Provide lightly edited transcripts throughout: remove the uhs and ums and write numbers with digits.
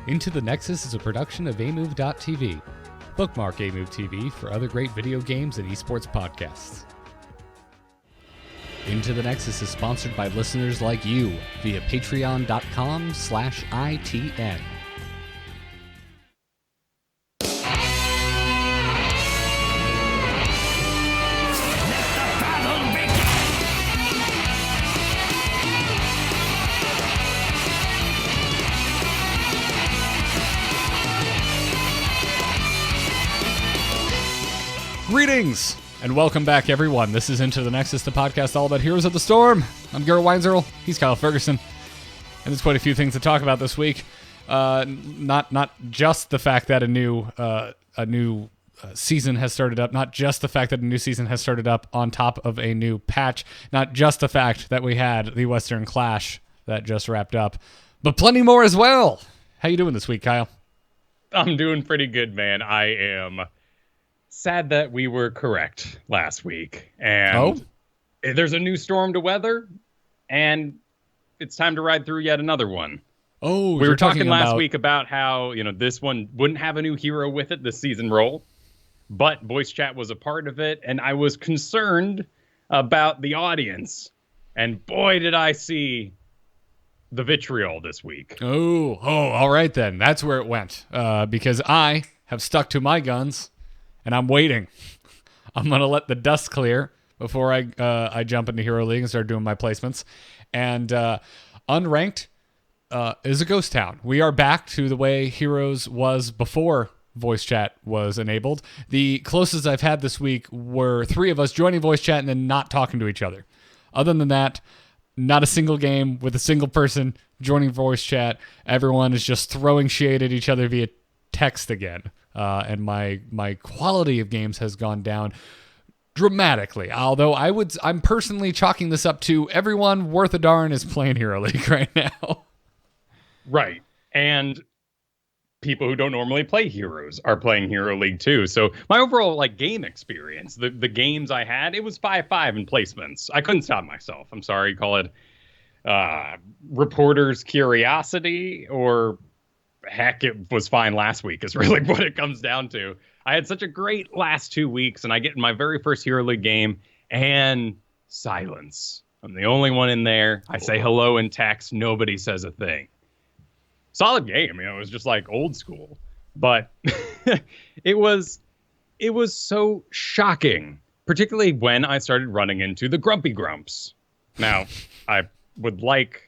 Into the Nexus is a production of amove.tv. Bookmark Amove TV for other great video games and eSports podcasts. Into the Nexus is sponsored by listeners like you via patreon.com/ITN. Greetings, and welcome back, everyone. This is Into the Nexus, the podcast all about Heroes of the Storm. I'm Garrett Weinzierl. He's Kyle Fergusson. And there's quite a few things to talk about this week. Not just the fact that a new season has started up, not just the fact that a new season has started up on top of a new patch, not just the fact that we had the Western Clash that just wrapped up, but plenty more as well. How you doing this week, Kyle? I'm doing pretty good, man. I am sad that we were correct last week. And there's a new storm to weather, and it's time to ride through yet another one. Oh, we were talking last week about how, this one wouldn't have a new hero with it this season roll, but voice chat was a part of it, and I was concerned about the audience. And boy, did I see the vitriol this week. Oh, all right then. That's where it went. Because I have stuck to my guns, and I'm waiting. I'm going to let the dust clear before I jump into Hero League and start doing my placements. And unranked is a ghost town. We are back to the way Heroes was before voice chat was enabled. The closest I've had this week were 3 of us joining voice chat and then not talking to each other. Other than that, not a single game with a single person joining voice chat. Everyone is just throwing shade at each other via text again. And my quality of games has gone down dramatically. Although I'm personally chalking this up to everyone worth a darn is playing Hero League right now. Right. And people who don't normally play Heroes are playing Hero League too. So my overall game experience, the games I had, it was 5-5 in placements. I couldn't stop myself. I'm sorry, call it reporter's curiosity, or heck, it was fine last week is really what it comes down to. I had such a great last 2 weeks, and I get in my very first Hero League game, and silence. I'm the only one in there. I say hello in text. Nobody says a thing. Solid game. It was just like old school. But it was so shocking, particularly when I started running into the Grumpy Grumps. Now, I would like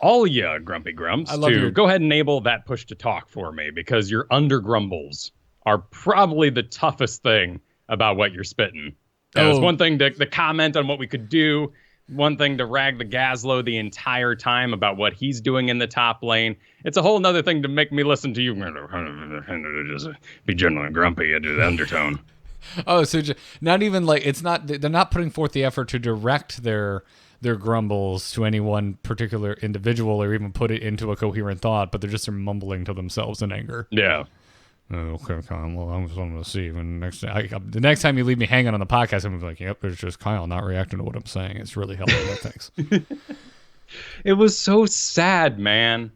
all ya Grumpy Grumps to go ahead and enable that push to talk for me, because your under grumbles are probably the toughest thing about what you're spitting. It's one thing to comment on what we could do, one thing to rag the Gazlo the entire time about what he's doing in the top lane. It's a whole nother thing to make me listen to you just be gentle and grumpy into the undertone. Oh, so not even they're not putting forth the effort to direct their grumbles to any one particular individual or even put it into a coherent thought, but they're just mumbling to themselves in anger. Yeah. Okay, Kyle. Well, I'm just going to see. When the next time you leave me hanging on the podcast, I'm going to be like, yep, there's just Kyle not reacting to what I'm saying. It's really helpful. Thanks. It was so sad, man.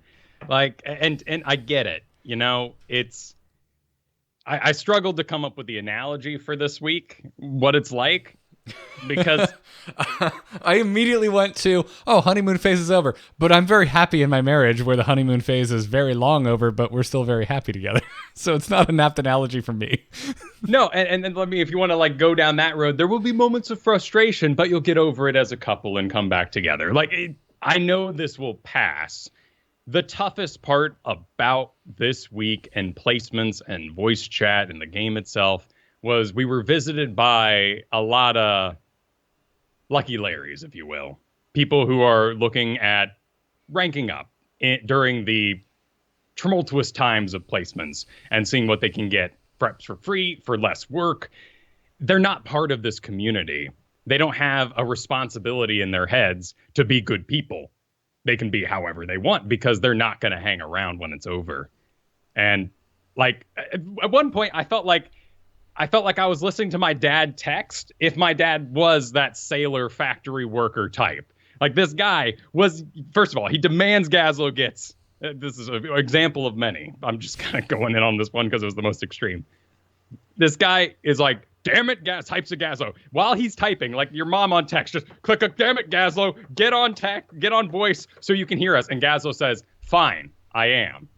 And I get it. I struggled to come up with the analogy for this week, what it's like. Because I immediately went to, honeymoon phase is over. But I'm very happy in my marriage where the honeymoon phase is very long over, but we're still very happy together. So it's not an apt analogy for me. No, and then if you want to go down that road, there will be moments of frustration, but you'll get over it as a couple and come back together. I know this will pass. The toughest part about this week and placements and voice chat and the game itself was we were visited by a lot of lucky Larrys, if you will. People who are looking at ranking up during the tumultuous times of placements and seeing what they can get perhaps for free, for less work. They're not part of this community. They don't have a responsibility in their heads to be good people. They can be however they want because they're not going to hang around when it's over. And at one point, I felt like I was listening to my dad text if my dad was that sailor factory worker type. This guy was, first of all, he demands Gazlo gets This is an example of many. I'm just kind of going in on this one because it was the most extreme. This guy is like, damn it, types of Gazlo. While he's typing, like your mom on text, just click a damn it, Gazlo, get on voice so you can hear us. And Gazlo says, fine, I am.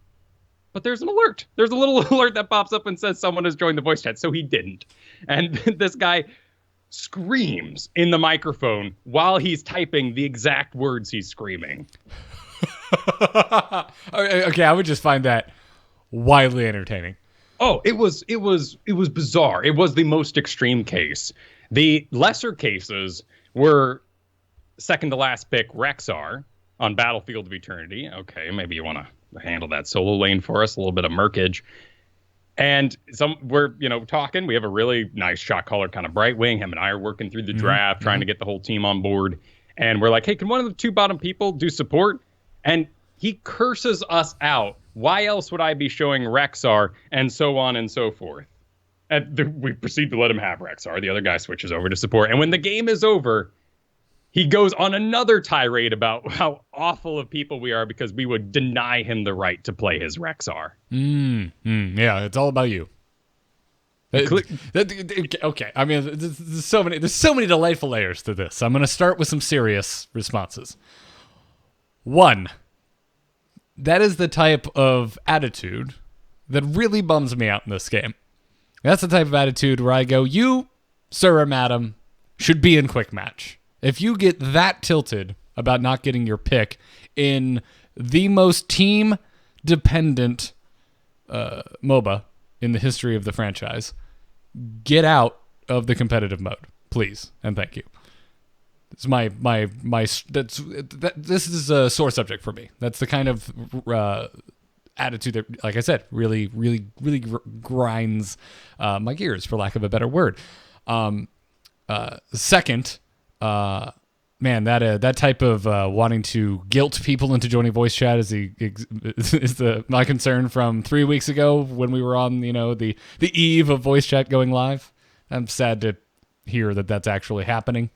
But there's an alert. There's a little alert that pops up and says someone has joined the voice chat. So he didn't. And this guy screams in the microphone while he's typing the exact words he's screaming. Okay, I would just find that wildly entertaining. Oh, it was bizarre. It was the most extreme case. The lesser cases were second to last pick Rexar on Battlefield of Eternity. Okay, maybe you want to handle that solo lane for us, a little bit of Merkage. And we're talking. We have a really nice shot caller, kind of Brightwing. Him and I are working through the draft, trying to get the whole team on board. And we're like, hey, can one of the two bottom people do support? And he curses us out. Why else would I be showing Rexar? And so on and so forth. And we proceed to let him have Rexar. The other guy switches over to support. And when the game is over, he goes on another tirade about how awful of people we are because we would deny him the right to play his Rexar. Yeah, it's all about you. Okay, I mean, there's so many delightful layers to this. I'm going to start with some serious responses. One, that is the type of attitude that really bums me out in this game. That's the type of attitude where I go, you, sir or madam, should be in quick match. If you get that tilted about not getting your pick in the most team-dependent MOBA in the history of the franchise, get out of the competitive mode, please, and thank you. It's this is a sore subject for me. That's the kind of attitude that, like I said, really grinds my gears, for lack of a better word. Second, man, that type of wanting to guilt people into joining voice chat is my concern from 3 weeks ago when we were on the eve of voice chat going live. I'm sad to hear that that's actually happening,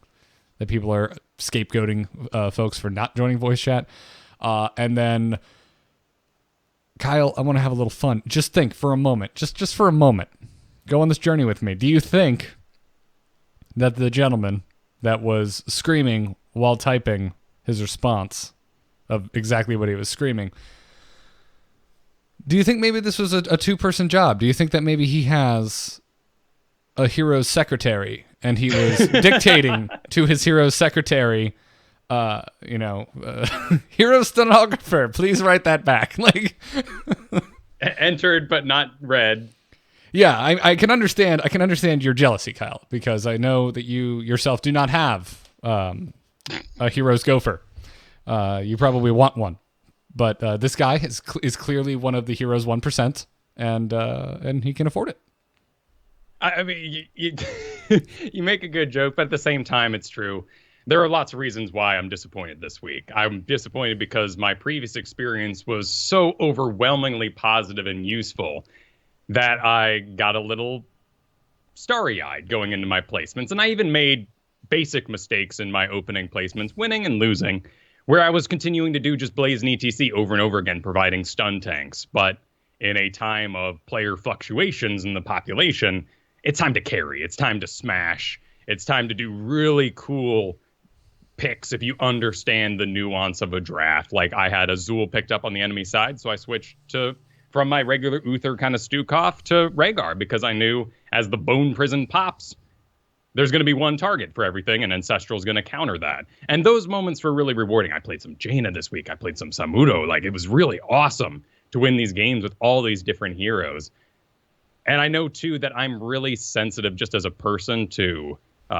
that people are scapegoating folks for not joining voice chat. And then, Kyle, I want to have a little fun. Just think for a moment, just for a moment, go on this journey with me. Do you think that the gentleman that was screaming while typing his response of exactly what he was screaming, do you think maybe this was a two-person job? Do you think that maybe he has a hero's secretary and he was dictating to his hero's secretary, hero stenographer, please write that back. Like entered but not read. Yeah, I can understand. I can understand your jealousy, Kyle, because I know that you yourself do not have a hero's gopher. You probably want one, but this guy is clearly one of the heroes 1%, and he can afford it. I mean, you make a good joke, but at the same time, it's true. There are lots of reasons why I'm disappointed this week. I'm disappointed because my previous experience was so overwhelmingly positive and useful that I got a little starry-eyed going into my placements. And I even made basic mistakes in my opening placements, winning and losing, where I was continuing to do just Blaze and ETC over and over again, providing stun tanks. But in a time of player fluctuations in the population, it's time to carry. It's time to smash. It's time to do really cool picks if you understand the nuance of a draft. Like I had Azul picked up on the enemy side, so I switched from my regular Uther kind of Stukov to Rhaegar because I knew as the Bone Prison pops, there's going to be one target for everything, and Ancestral's going to counter that. And those moments were really rewarding. I played some Jaina this week. I played some Samudo. Like, it was really awesome to win these games with all these different heroes. And I know, too, that I'm really sensitive just as a person to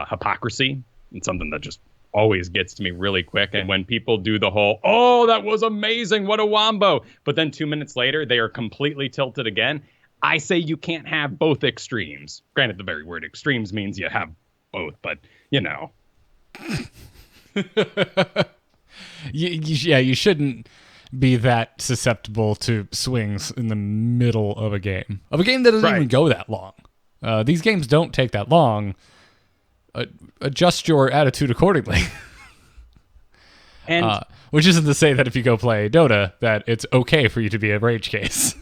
hypocrisy. It's something that just always gets to me really quick. And when people do the whole, oh, that was amazing, what a wombo, but then 2 minutes later they are completely tilted again, I say you can't have both extremes. Granted, the very word extremes means you have both, but you shouldn't be that susceptible to swings in the middle of a game that doesn't even go that long. These games don't take that long. Adjust your attitude accordingly. And which isn't to say that if you go play Dota, that it's okay for you to be a rage case.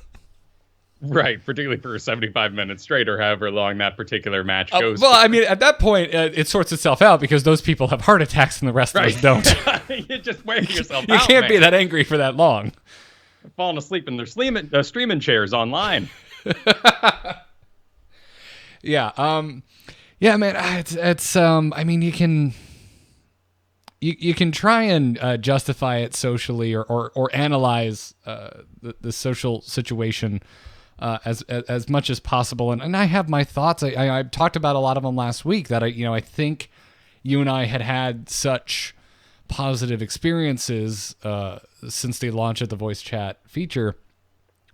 right, particularly for 75 minutes straight or however long that particular match goes. Well, I mean, at that point, it sorts itself out because those people have heart attacks and the rest of us don't. You just wear yourself out, You can't man. be that angry for that long. Falling asleep in their streaming chairs online. Yeah. Yeah, man. It's. I mean, you can try and justify it socially or analyze the social situation as much as possible. And I have my thoughts. I talked about a lot of them last week that I think you and I had such positive experiences since the launch of the voice chat feature.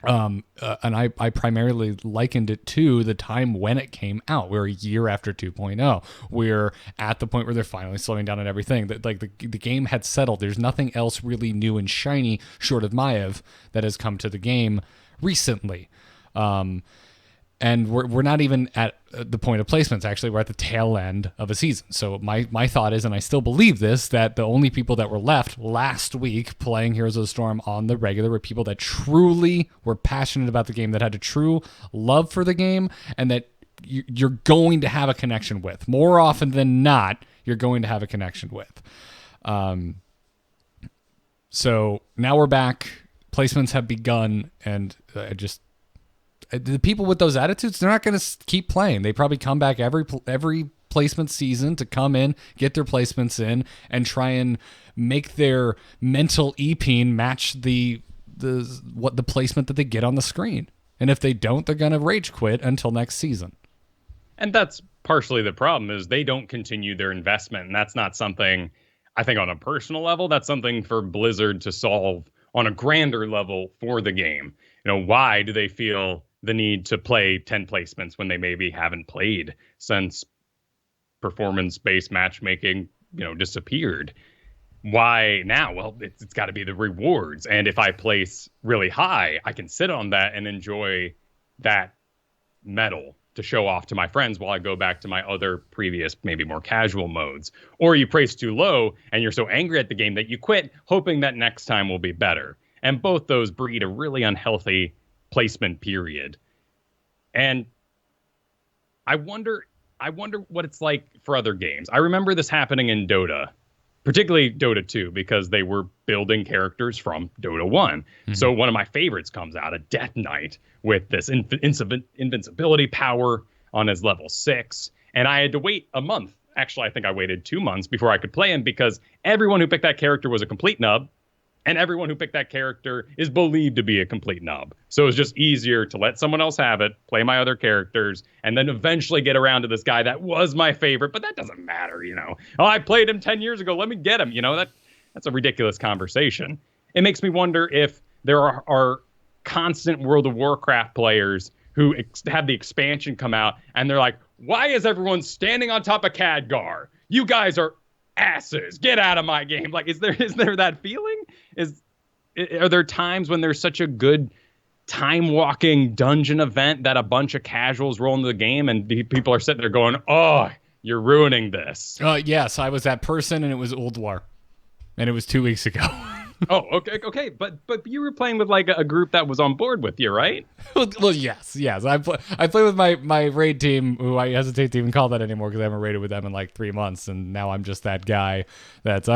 And I primarily likened it to the time when it came out. We're a year after 2.0. We're at the point where they're finally slowing down on everything. That like the game had settled. There's nothing else really new and shiny short of Maiev that has come to the game recently. And we're not even at the point of placements. Actually, we're at the tail end of a season. So my thought is, and I still believe this, that the only people that were left last week playing Heroes of the Storm on the regular were people that truly were passionate about the game, that had a true love for the game, and that you're going to have a connection with. More often than not, you're going to have a connection with. So now we're back. Placements have begun, and the people with those attitudes, they're not going to keep playing. They probably come back every placement season to come in, get their placements in, and try and make their mental EPing match the placement that they get on the screen. And if they don't, they're going to rage quit until next season. And that's partially the problem, is they don't continue their investment. And that's not something, I think on a personal level, that's something for Blizzard to solve on a grander level for the game. Why do they feel the need to play 10 placements when they maybe haven't played since performance-based matchmaking, disappeared? Why now? Well, it's got to be the rewards. And if I place really high, I can sit on that and enjoy that medal to show off to my friends while I go back to my other previous, maybe more casual modes. Or you place too low and you're so angry at the game that you quit, hoping that next time will be better. And both those breed a really unhealthy placement period. And I wonder what it's like for other games. I remember this happening in Dota, particularly Dota 2, because they were building characters from Dota 1. Mm-hmm. So one of my favorites comes out, a Death Knight, with this invincibility power on his level 6. And I had to wait a month. Actually, I think I waited 2 months before I could play him, because everyone who picked that character was a complete nub. And everyone who picked that character is believed to be a complete nub. So it's just easier to let someone else have it, play my other characters, and then eventually get around to this guy that was my favorite. But that doesn't matter, Oh, I played him 10 years ago. Let me get him. That's a ridiculous conversation. It makes me wonder if there are constant World of Warcraft players who have the expansion come out, and they're like, why is everyone standing on top of Khadgar? You guys are asses, get out of my game. Like, is there that feeling? Are there times when there's such a good time walking dungeon event that a bunch of casuals roll into the game and people are sitting there going, oh, you're ruining this? Yes, I was that person, and it was Ulduar, and it was 2 weeks ago. Oh, okay, but you were playing with like a group that was on board with you, right? Well, yes. I play with my raid team, who I hesitate to even call that anymore because I haven't raided with them in like 3 months, and now I'm just that guy that's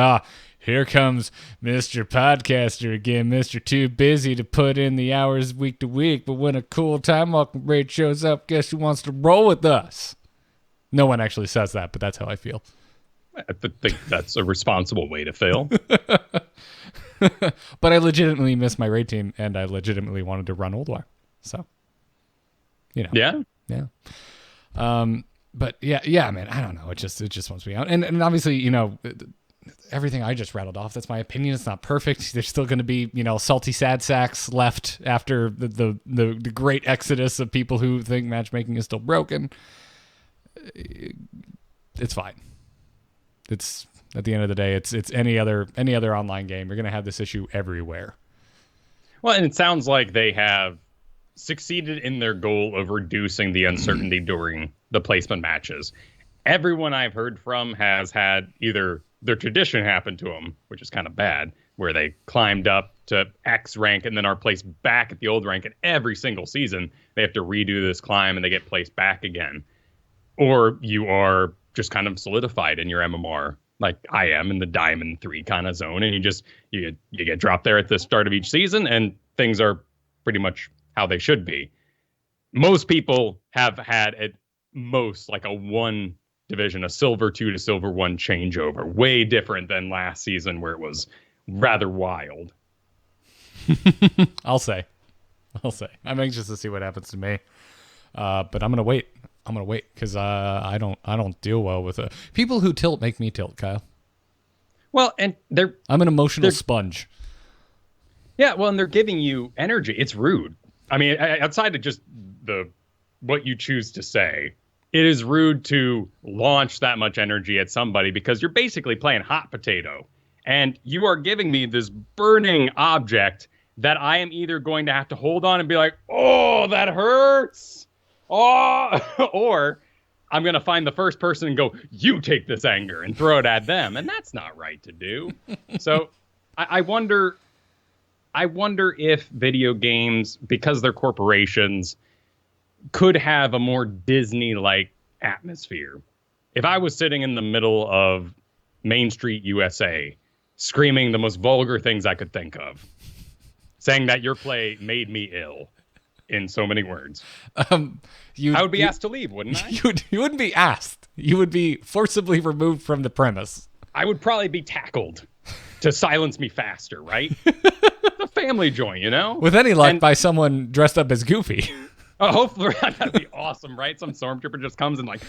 here comes Mr. Podcaster again, Mr. Too Busy to put in the hours week to week, but when a cool time walking raid shows up, guess who wants to roll with us? No one actually says that, but that's how I feel. I think that's a responsible way to feel. But I legitimately miss my raid team, and I legitimately wanted to run Ulduar. So, Yeah. But yeah, man, I don't know. It just wants me out. And obviously, everything I just rattled off, that's my opinion. It's not perfect. There's still going to be, salty sad sacks left after the great exodus of people who think matchmaking is still broken. It's fine. It's, at the end of the day, it's any other online game. You're going to have this issue everywhere. Well, and it sounds like they have succeeded in their goal of reducing the uncertainty during the placement matches. everyone I've heard from has had either their tradition happen to them, which is kind of bad, where they climbed up to X rank and then are placed back at the old rank, and every single season they have to redo this climb and they get placed back again. Or you are just kind of solidified in your MMR, like I am in the Diamond 3 kind of zone, and you get dropped there at the start of each season, and things are pretty much how they should be. Most people have had at most like a 1 division, a silver 2 to silver 1 changeover, way different than last season where it was rather wild. I'll say. I'm anxious to see what happens to me. But I'm gonna wait. Because I don't deal well with it. People who tilt make me tilt, Kyle. Well, and I'm an emotional sponge. Yeah, well, and they're giving you energy. It's rude. I mean, outside of just what you choose to say, it is rude to launch that much energy at somebody because you're basically playing hot potato. And you are giving me this burning object that I am either going to have to hold on and be like, oh, that hurts. Oh, or I'm going to find the first person and go, you take this anger, and throw it at them. And that's not right to do. So I wonder if video games, because they're corporations, could have a more Disney-like atmosphere. If I was sitting in the middle of Main Street, USA, screaming the most vulgar things I could think of, saying that your play made me ill, in so many words, I would be asked to leave, wouldn't I? You wouldn't be asked. You would be forcibly removed from the premise. I would probably be tackled to silence me faster, right? The family joint, you know? With any luck, by someone dressed up as Goofy. Oh, hopefully that'd be awesome, right? Some stormtrooper just comes and like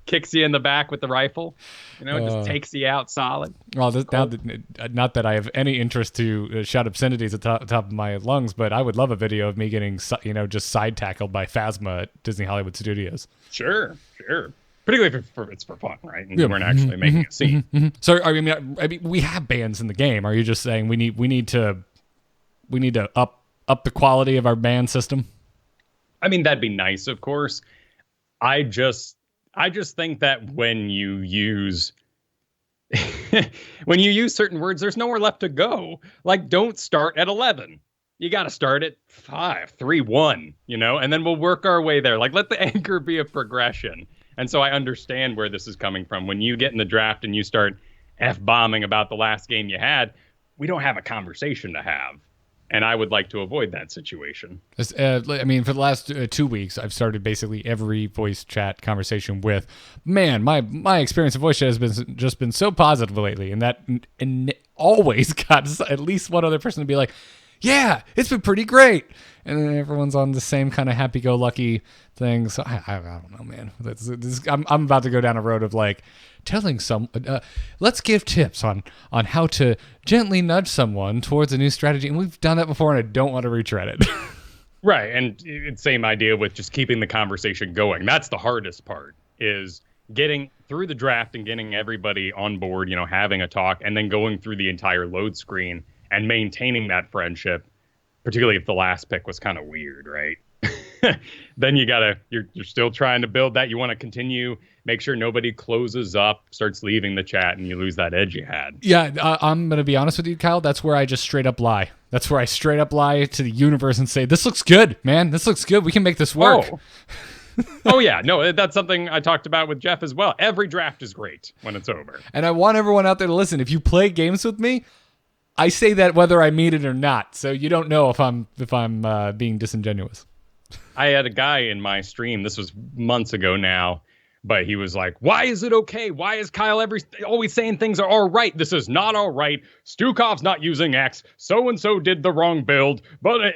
kicks you in the back with the rifle, just takes you out solid. Well, not that I have any interest to shout obscenities at the top of my lungs, but I would love a video of me getting, just side tackled by Phasma at Disney Hollywood Studios. Sure. Particularly if it's for fun, right? And you weren't actually making a scene. So, I mean, we have bans in the game. Are you just saying we need to up the quality of our ban system? I mean, that'd be nice, of course. I just think that when you use certain words, there's nowhere left to go. Like, don't start at 11. You got to start at 5, 3, 1, and then we'll work our way there. Like, let the anchor be a progression. And so I understand where this is coming from. When you get in the draft and you start F-bombing about the last game you had, we don't have a conversation to have. And I would like to avoid that situation. I mean, for the last 2 weeks, I've started basically every voice chat conversation with, man, my experience of voice chat has been so positive lately. And always got at least one other person to be like, yeah, it's been pretty great. And then everyone's on the same kind of happy-go-lucky thing. So I don't know, man. I'm about to go down a road of like telling let's give tips on how to gently nudge someone towards a new strategy. And we've done that before, and I don't want to retread it. Right. And it's same idea with just keeping the conversation going. That's the hardest part, is getting through the draft and getting everybody on board, having a talk, and then going through the entire load screen and maintaining that friendship, particularly if the last pick was kind of weird, right? Then you're still trying to build that. You want to continue, make sure nobody closes up, starts leaving the chat, and you lose that edge you had. Yeah, I'm going to be honest with you, Kyle. That's where I just straight up lie. That's where I straight up lie to the universe and say, this looks good, man. This looks good. We can make this work. Oh, yeah. No, that's something I talked about with Jeff as well. Every draft is great when it's over. And I want everyone out there to listen. If you play games with me, I say that whether I mean it or not. So you don't know if I'm being disingenuous. I had a guy in my stream, this was months ago now, but he was like, why is it okay? Why is Kyle always saying things are all right? This is not all right. Stukov's not using X. So-and-so did the wrong build. But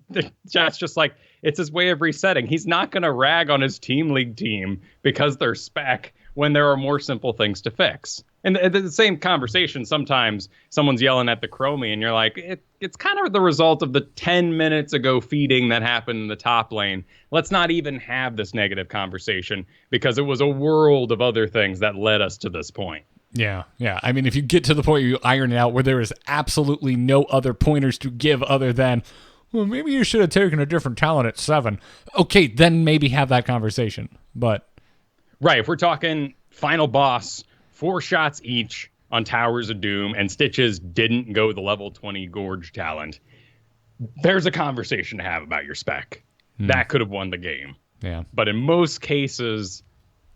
the chat's just like, it's his way of resetting. He's not going to rag on his team league team because they're spec when there are more simple things to fix. And the same conversation, sometimes someone's yelling at the Chromie and you're like, it's kind of the result of the 10 minutes ago feeding that happened in the top lane. Let's not even have this negative conversation because it was a world of other things that led us to this point. Yeah. I mean, if you get to the point where you iron it out where there is absolutely no other pointers to give other than, well, maybe you should have taken a different talent at 7. Okay, then maybe have that conversation. But right, if we're talking final boss, 4 shots each on Towers of Doom, and Stitches didn't go the level 20 Gorge talent, there's a conversation to have about your spec. That could have won the game. Yeah. But in most cases,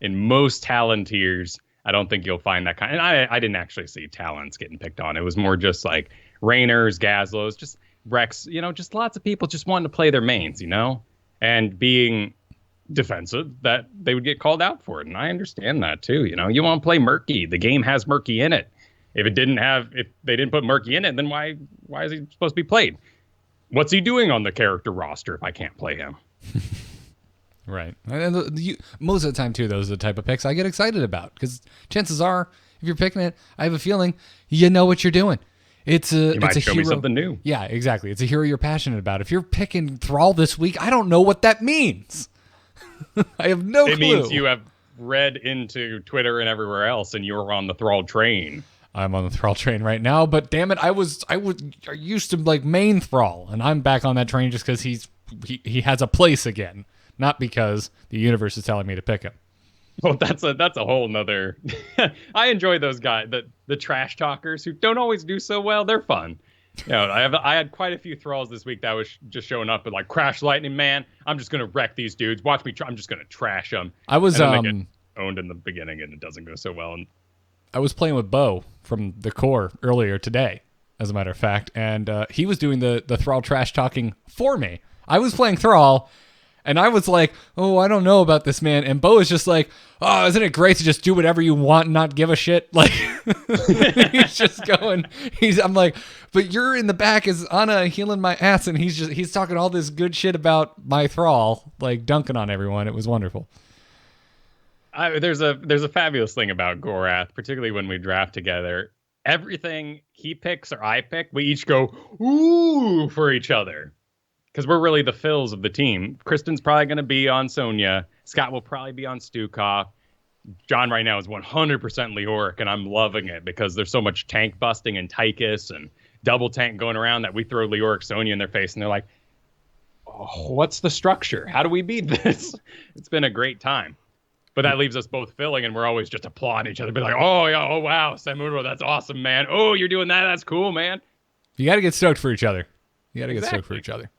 in most talent tiers, I don't think you'll find that kind. And I didn't actually see talents getting picked on. It was more just like Rainers, Gazlos, just Rex, just lots of people just wanting to play their mains, and being defensive, that they would get called out for it. And I understand that too. You want to play Murky. The game has Murky in it. If they didn't put Murky in it, then why is he supposed to be played? What's he doing on the character roster if I can't play him? Right. And most of the time, too, those are the type of picks I get excited about. Because chances are, if you're picking it, I have a feeling you know what you're doing. It's a show hero. Me something new. Yeah, exactly. It's a hero you're passionate about. If you're picking Thrall this week, I don't know what that means. I have no clue. It means you have read into Twitter and everywhere else, and you're on the Thrall train. I'm on the Thrall train right now, but damn it, I used to like main Thrall, and I'm back on that train just because he has a place again, not because the universe is telling me to pick him. Well, that's a whole nother. I enjoy those guys, the trash talkers who don't always do so well. They're fun. I had quite a few Thralls this week that was just showing up with like Crash Lightning Man. I'm just gonna wreck these dudes. Watch me. I'm just gonna trash them. I was they get owned in the beginning, and it doesn't go so well. And I was playing with Bo from the core earlier today, as a matter of fact, and he was doing the Thrall trash talking for me. I was playing Thrall, and I was like, oh, I don't know about this, man. And Bo is just like, oh, isn't it great to just do whatever you want and not give a shit? Like, he's just going, I'm like, but you're in the back as Anna healing my ass, and he's talking all this good shit about my Thrall, like dunking on everyone. It was wonderful. There's a fabulous thing about Gorath, particularly when we draft together. Everything he picks or I pick, we each go, ooh, for each other. Because we're really the fills of the team. Kristen's probably going to be on Sonya. Scott will probably be on Stukov. John right now is 100% Leoric, and I'm loving it because there's so much tank busting and Tychus and double tank going around that we throw Leoric Sonya in their face, and they're like, oh, what's the structure? How do we beat this? It's been a great time. But that leaves us both filling, and we're always just applauding each other. Be like, oh, yeah, oh, wow, Samuro, that's awesome, man. Oh, you're doing that? That's cool, man. You got to get stoked for each other. Get stoked for each other.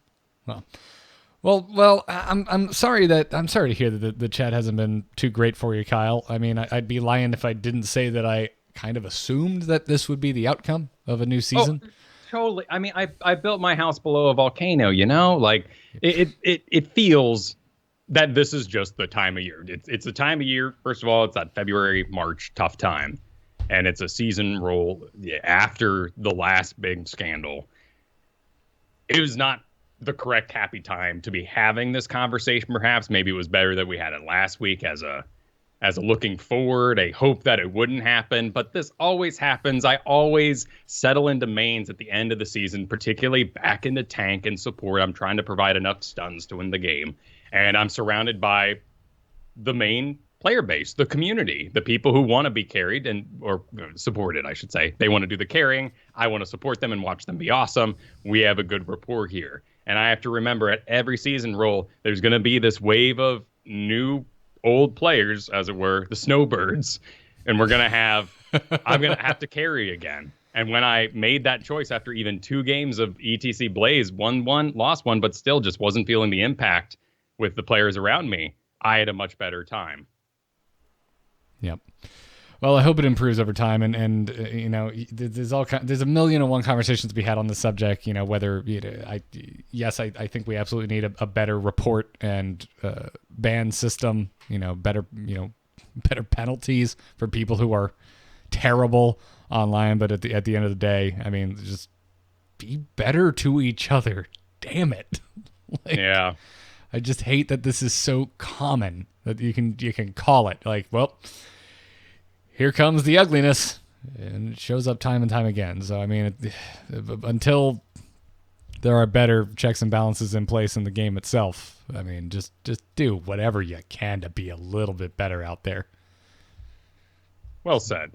Well, I'm sorry to hear that the chat hasn't been too great for you, Kyle. I mean, I'd be lying if I didn't say that I kind of assumed that this would be the outcome of a new season. Oh, totally. I mean, I built my house below a volcano, like it feels that this is just the time of year. It's the time of year. First of all, it's that February, March tough time. And it's a season roll after the last big scandal. It was not the correct happy time to be having this conversation. Perhaps maybe it was better that we had it last week as a looking forward, a hope that it wouldn't happen. But this always happens. I always settle into mains at the end of the season, particularly back into tank and support. I'm trying to provide enough stuns to win the game. And I'm surrounded by the main player base, the community, the people who want to be carried or supported, I should say. They want to do the carrying. I want to support them and watch them be awesome. We have a good rapport here. And I have to remember at every season roll, there's going to be this wave of new old players, as it were, the snowbirds. And I'm going to have to carry again. And when I made that choice after even 2 games of ETC Blaze, won one, lost one, but still just wasn't feeling the impact with the players around me, I had a much better time. Yep. Well, I hope it improves over time, and there's a million and one conversations to be had on the subject. Whether I think we absolutely need a better report and ban system. Better penalties for people who are terrible online. But at the end of the day, I mean, just be better to each other. Damn it. Yeah. I just hate that this is so common that you can call it like, well, here comes the ugliness, and it shows up time and time again. So, I mean, until there are better checks and balances in place in the game itself, I mean, just do whatever you can to be a little bit better out there. Well said.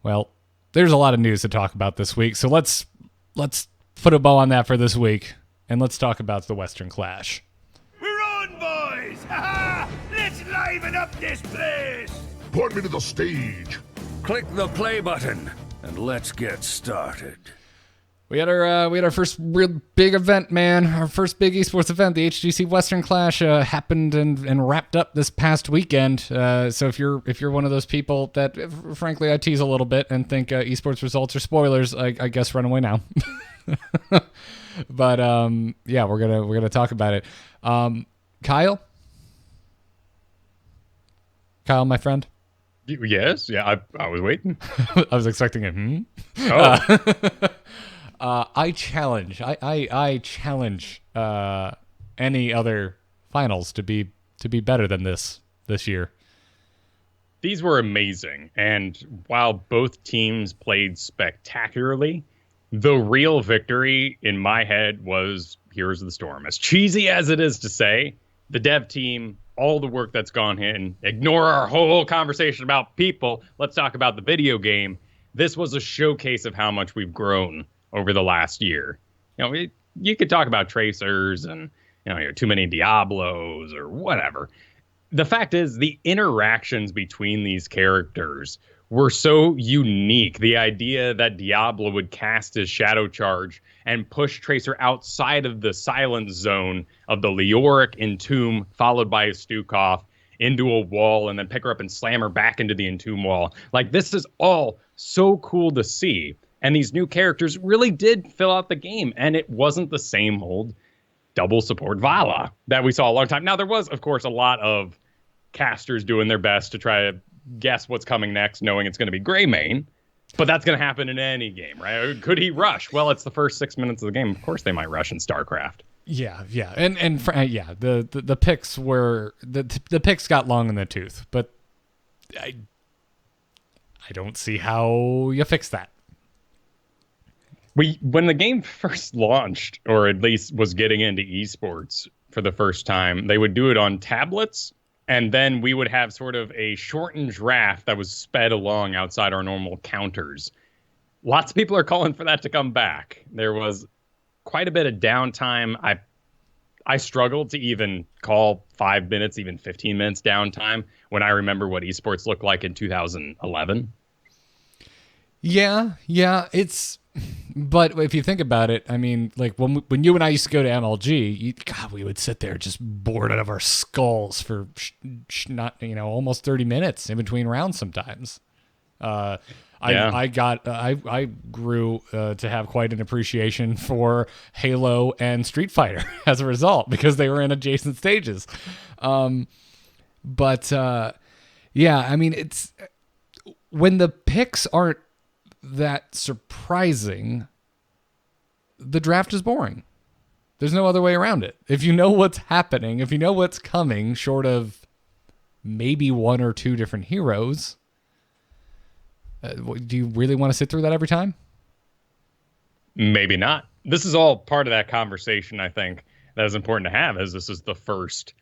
Well, there's a lot of news to talk about this week, so let's put a bow on that for this week, and let's talk about the Western Clash. We're on, boys! Ha-ha! Let's liven up this place! Point me to the stage. Click the play button and let's get started. We had our first real big event, man. Our first big esports event, the HGC Western Clash, happened and wrapped up this past weekend. So if you're one of those people that, frankly, I tease a little bit and think esports results are spoilers, I guess run away now. But yeah, we're gonna talk about it. Kyle, my friend. Yes, yeah, I was waiting. I was expecting it. Oh. I challenge any other finals to be better than this year. These were amazing, and while both teams played spectacularly, the real victory in my head was Heroes of the Storm. As cheesy as it is to say, the dev team, all the work that's gone in, ignore our whole conversation about people, let's talk about the video game. This was a showcase of how much we've grown over the last year. You could talk about tracers and too many Diablos or whatever. The fact is, the interactions between these characters were so unique. The idea that Diablo would cast his shadow charge and push Tracer outside of the silence zone of the Leoric Entomb, followed by a Stukov, into a wall, and then pick her up and slam her back into the Entomb wall. Like, this is all so cool to see. And these new characters really did fill out the game. And it wasn't the same old double support Vala that we saw a long time. Now, there was, of course, a lot of casters doing their best to try to guess what's coming next, knowing it's going to be Greymane. But that's going to happen in any game, right? Could he rush? Well, it's the first 6 minutes of the game. Of course they might rush in StarCraft. Yeah. Yeah, the picks were... The picks got long in the tooth. But I don't see how you fix that. When the game first launched, or at least was getting into esports for the first time, they would do it on tablets, and then we would have sort of a shortened draft that was sped along outside our normal counters. Lots of people are calling for that to come back. There was quite a bit of downtime. I struggled to even call 5 minutes, even 15 minutes downtime when I remember what esports looked like in 2011. Yeah, but if you think about it, I mean, like when you and I used to go to MLG, God, we would sit there just bored out of our skulls for not almost 30 minutes in between rounds sometimes. I grew to have quite an appreciation for Halo and Street Fighter as a result, because they were in adjacent stages. But yeah, I mean, it's when the picks aren't that surprising, the draft is boring. There's no other way around it. If you know what's happening, if you know what's coming, short of maybe one or two different heroes, do you really want to sit through that every time? Maybe not. This is all part of that conversation, I think, that is important to have, as this is the first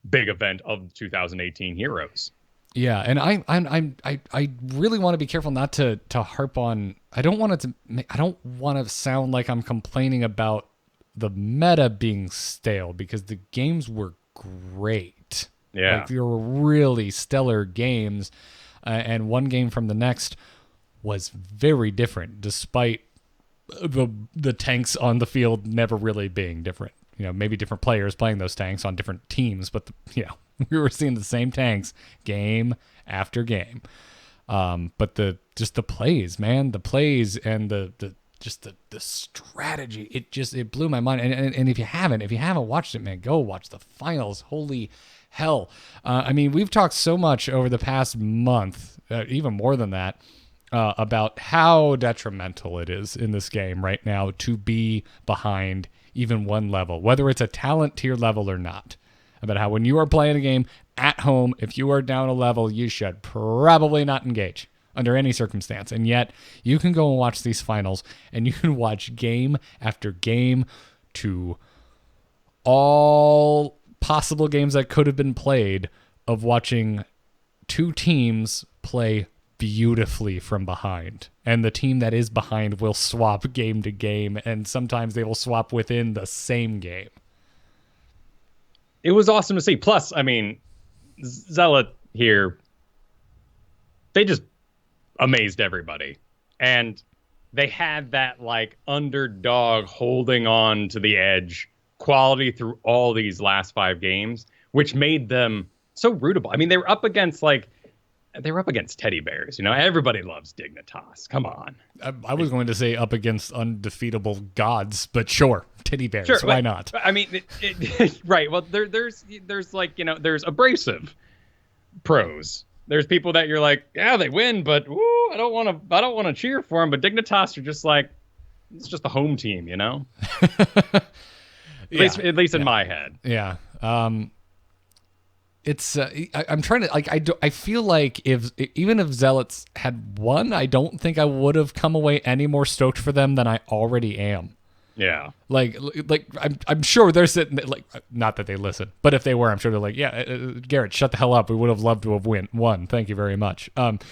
big event of the 2018 Heroes. Yeah, and I really want to be careful not to harp on. I don't want to sound like I'm complaining about the meta being stale, because the games were great. Yeah, like, they were really stellar games, and one game from the next was very different, despite the tanks on the field never really being different. Maybe different players playing those tanks on different teams, but we were seeing the same tanks game after game. But the plays, man, the plays and the strategy, it blew my mind. And if you haven't watched it, man, go watch the finals. Holy hell. I mean, we've talked so much over the past month, even more than that, about how detrimental it is in this game right now to be behind even one level, whether it's a talent tier level or not. About how when you are playing a game at home, if you are down a level, you should probably not engage under any circumstance. And yet you can go and watch these finals, and you can watch game after game to all possible games that could have been played, of watching two teams play beautifully from behind, and the team that is behind will swap game to game, and sometimes they will swap within the same game. It was awesome to see. Plus, I mean, Zealot here they just amazed everybody. And they had that like underdog holding on to the edge quality through all these last 5 games, which made them so rootable. I mean, they were up against teddy bears. You know, everybody loves Dignitas. Come on. I was going to say up against undefeatable gods, but sure, teddy bears. Sure, why not? I mean, right. Well, there's like, you know, there's abrasive pros. There's people that you're like, yeah, they win, but I don't want to cheer for them. But Dignitas are just like, it's just the home team, you know. At least in my head. Yeah. It's I'm trying to like I feel like even if Zealots had won, I don't think I would have come away any more stoked for them than I already am. Yeah. Like I'm sure they're sitting like, not that they listen, but if they were, I'm sure they're like, yeah, Garrett, shut the hell up. We would have loved to have won. Thank you very much. But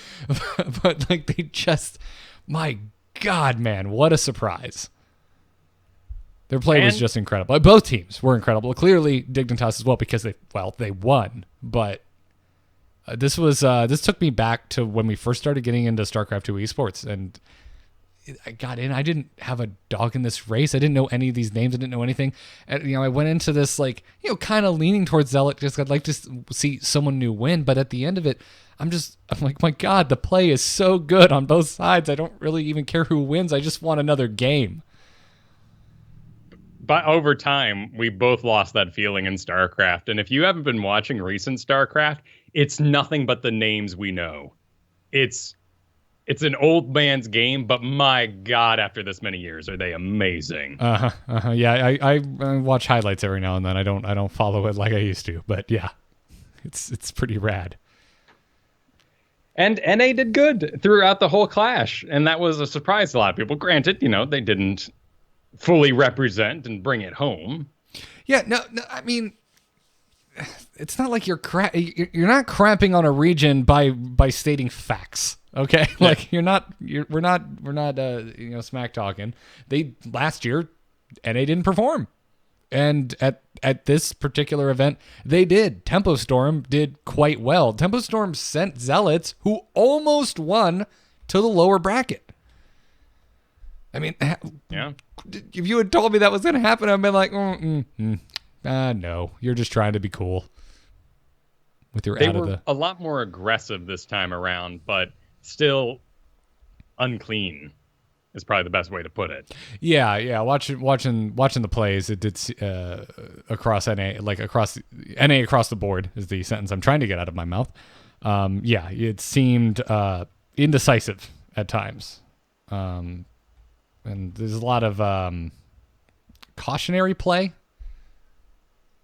like they just, my God, man, what a surprise. Their play was just incredible. Both teams were incredible. Clearly, Dignitas as well because they won. But this took me back to when we first started getting into StarCraft 2 eSports, and I got in. I didn't have a dog in this race. I didn't know any of these names. I didn't know anything. And I went into this like kind of leaning towards Zealot because I'd like to see someone new win. But at the end of it, I'm like, my God, the play is so good on both sides. I don't really even care who wins. I just want another game. But over time, we both lost that feeling in StarCraft. And if you haven't been watching recent StarCraft, it's nothing but the names we know. It's an old man's game, but my God, after this many years, are they amazing? Yeah, I watch highlights every now and then. I don't follow it like I used to, but yeah, it's pretty rad. And NA did good throughout the whole clash, and that was a surprise to a lot of people. Granted, they didn't fully represent and bring it home. Yeah, no, I mean, it's not like you're not cramping on a region by stating facts. Okay, Yeah. Like we're not smack talking. Last year, NA didn't perform, and at this particular event, they did. Tempo Storm did quite well. Tempo Storm sent Zealots, who almost won, to the lower bracket. I mean, yeah. If you had told me that was going to happen, I'd been like, no, you're just trying to be cool with your They were a lot more aggressive this time around, but still unclean is probably the best way to put it. Yeah. Watching the plays, it did across NA, like across NA across the board is the sentence I'm trying to get out of my mouth. Yeah, it seemed indecisive at times. And there's a lot of cautionary play.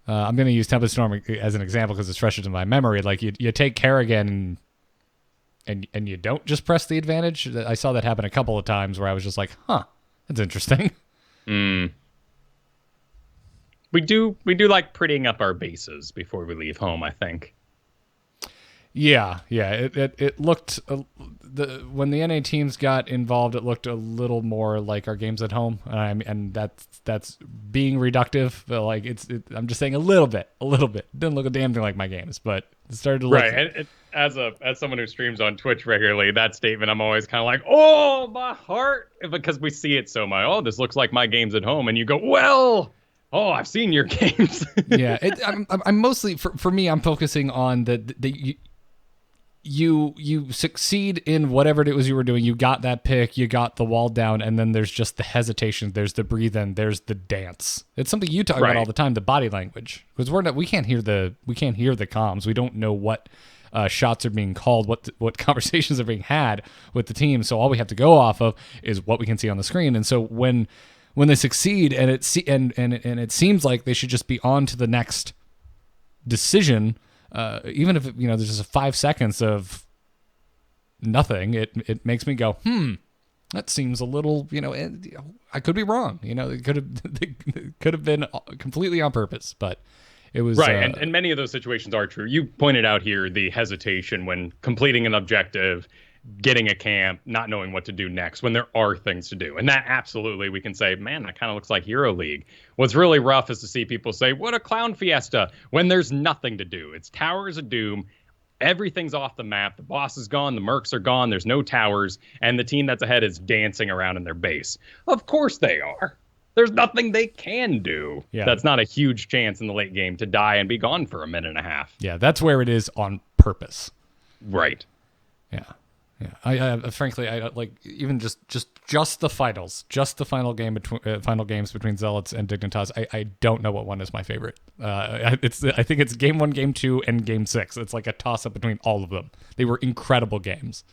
I'm going to use Tempest Storm as an example because it's fresher in my memory. Like you take Kerrigan and you don't just press the advantage. I saw that happen a couple of times where I was just like, that's interesting. We do like prettying up our bases before we leave home, I think. Yeah. It looked when the NA teams got involved, it looked a little more like our games at home, and that's being reductive. But like I'm just saying a little bit. It didn't look a damn thing like my games, but it started to look right. And as someone who streams on Twitch regularly, that statement I'm always kind of like, oh, my heart, because we see it so much. Oh, this looks like my games at home, and you go, well. Oh, I've seen your games. Yeah, I'm mostly for me. I'm focusing on you succeed in whatever it was you were doing. You got that pick, you got the wall down, and then there's just the hesitation, there's the breathe in, there's the dance. It's something you talk about all the time, the body language, because we can't hear the comms. We don't know what shots are being called, what conversations are being had with the team. So all we have to go off of is what we can see on the screen. And so when they succeed and it seems like they should just be on to the next decision. Even if there's just 5 seconds of nothing, it makes me go, that seems a little, I could be wrong. It could have been completely on purpose, but it was right. And many of those situations are true. You pointed out here the hesitation when completing an objective, getting a camp, not knowing what to do next when there are things to do. And that absolutely, we can say, man, that kind of looks like Hero League. What's really rough is to see people say, what a clown fiesta, when there's nothing to do. It's Towers of Doom. everything's off the map. The boss is gone. The mercs are gone. There's no towers. And the team that's ahead is dancing around in their base. Of course they are. There's nothing they can do. Yeah. That's not a huge chance in the late game to die and be gone for a minute and a half. Yeah, that's where it is on purpose. Right. Yeah. Yeah. I frankly, I like even just the finals, just the final game between final games between Zealots and Dignitas. I don't know what one is my favorite. I think it's game 1, game 2, and game 6. It's like a toss up between all of them. They were incredible games.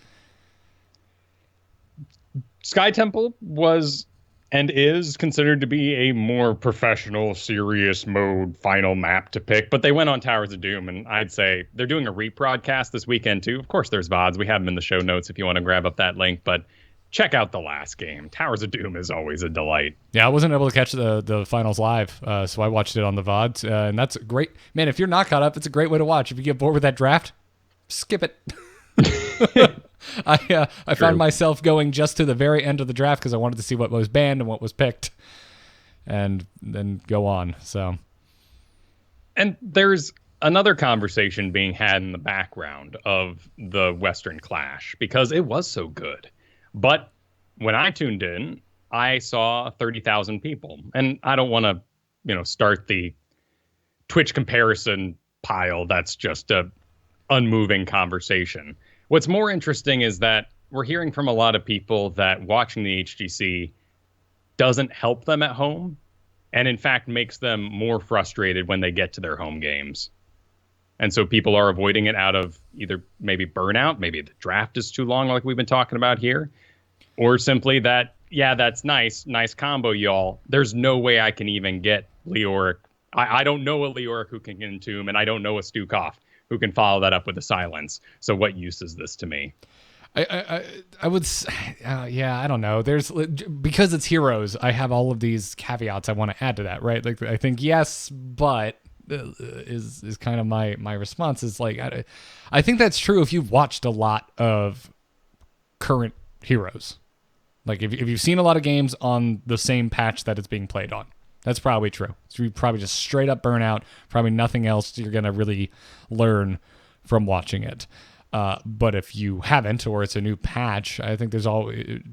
Sky Temple was and is considered to be a more professional, serious mode final map to pick. But they went on Towers of Doom, and I'd say they're doing a rebroadcast this weekend, too. Of course, there's VODs. We have them in the show notes if you want to grab up that link. But check out the last game. Towers of Doom is always a delight. Yeah, I wasn't able to catch the finals live, so I watched it on the VODs, and that's great. Man, if you're not caught up, it's a great way to watch. If you get bored with that draft, skip it. I found myself going just to the very end of the draft because I wanted to see what was banned and what was picked, and then go on. So, and there's another conversation being had in the background of the Western Clash because it was so good. But when I tuned in, I saw 30,000 people, and I don't want to, start the Twitch comparison pile. That's just a unmoving conversation. What's more interesting is that we're hearing from a lot of people that watching the HGC doesn't help them at home, and in fact makes them more frustrated when they get to their home games. And so people are avoiding it out of either maybe burnout, maybe the draft is too long like we've been talking about here, or simply that, yeah, that's nice combo, y'all. There's no way I can even get Leoric. I don't know a Leoric who can entomb, and I don't know a Stukov who can follow that up with a silence. So what use is this to me? I would, I don't know. There's, because it's heroes, I have all of these caveats I want to add to that, right? Like, I think yes, but is kind of my response is like, I think that's true if you've watched a lot of current heroes. Like if you've seen a lot of games on the same patch that it's being played on. That's probably true. So you probably just straight up burnout. Probably nothing else you're going to really learn from watching it. But if you haven't, or it's a new patch, I think there's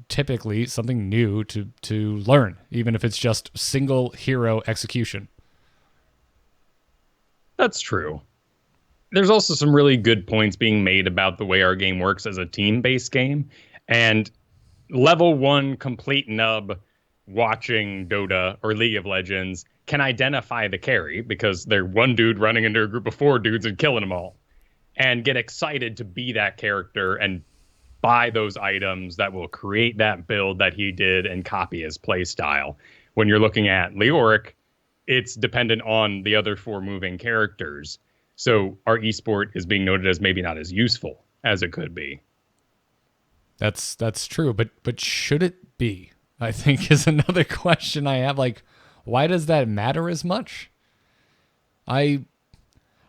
typically something new to learn, even if it's just single hero execution. That's true. There's also some really good points being made about the way our game works as a team-based game. And level 1 complete nub watching Dota or League of Legends can identify the carry because they're one dude running into a group of 4 dudes and killing them all, and get excited to be that character and buy those items that will create that build that he did and copy his play style. When you're looking at Leoric, it's dependent on the other 4 moving characters. So our esport is being noted as maybe not as useful as it could be. That's true, but should it be? I think is another question I have. Like, why does that matter as much? I'm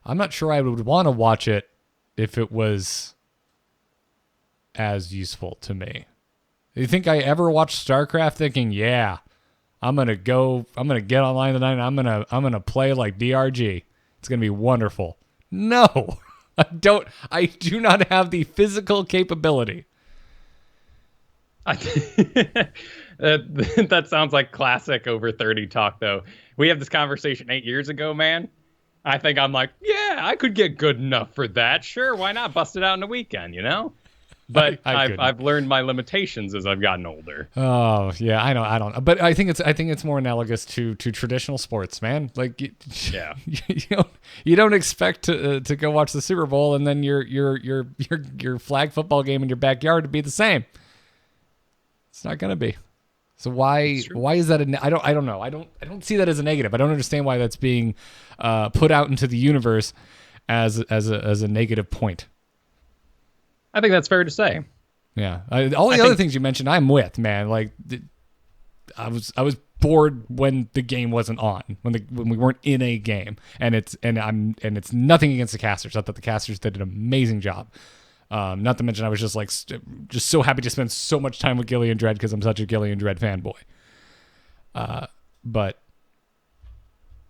not sure I would want to watch it if it was as useful to me. Do you think I ever watched StarCraft thinking, yeah, I'm gonna get online tonight and I'm gonna play like DRG. It's gonna be wonderful. No, I do not have the physical capability. That sounds like classic over 30 talk, though. We have this conversation 8 years ago, man. I think I'm like, yeah, I could get good enough for that. Sure, why not bust it out in a weekend, But I've learned my limitations as I've gotten older. Oh yeah, I don't. But I think it's more analogous to traditional sports, man. Like, yeah, you don't expect to go watch the Super Bowl and then your flag football game in your backyard to be the same. It's not gonna be. So why is that? I don't know. I don't see that as a negative. I don't understand why that's being put out into the universe as a negative point. I think that's fair to say. Yeah. All the other things you mentioned, I'm with, man. Like, I was bored when the game wasn't on, when we weren't in a game, and it's nothing against the casters. I thought the casters did an amazing job. Not to mention, I was just just so happy to spend so much time with Gillian Dredd because I'm such a Gillian Dredd fanboy. But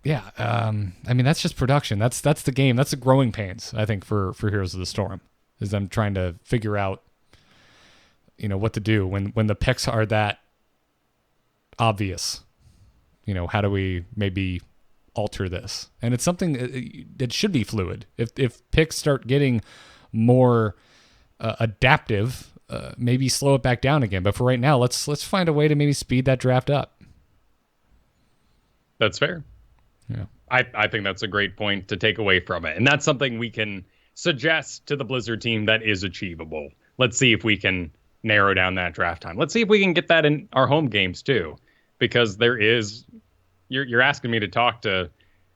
yeah, I mean, that's just production. That's the game. That's the growing pains, I think, for Heroes of the Storm, is them trying to figure out, what to do when the picks are that obvious. How do we maybe alter this? And it's something that should be fluid. If picks start getting more adaptive, maybe slow it back down again. But for right now, let's find a way to maybe speed that draft up. That's fair. Yeah. I think that's a great point to take away from it. And that's something we can suggest to the Blizzard team that is achievable. Let's see if we can narrow down that draft time. Let's see if we can get that in our home games too. Because you're asking me to talk to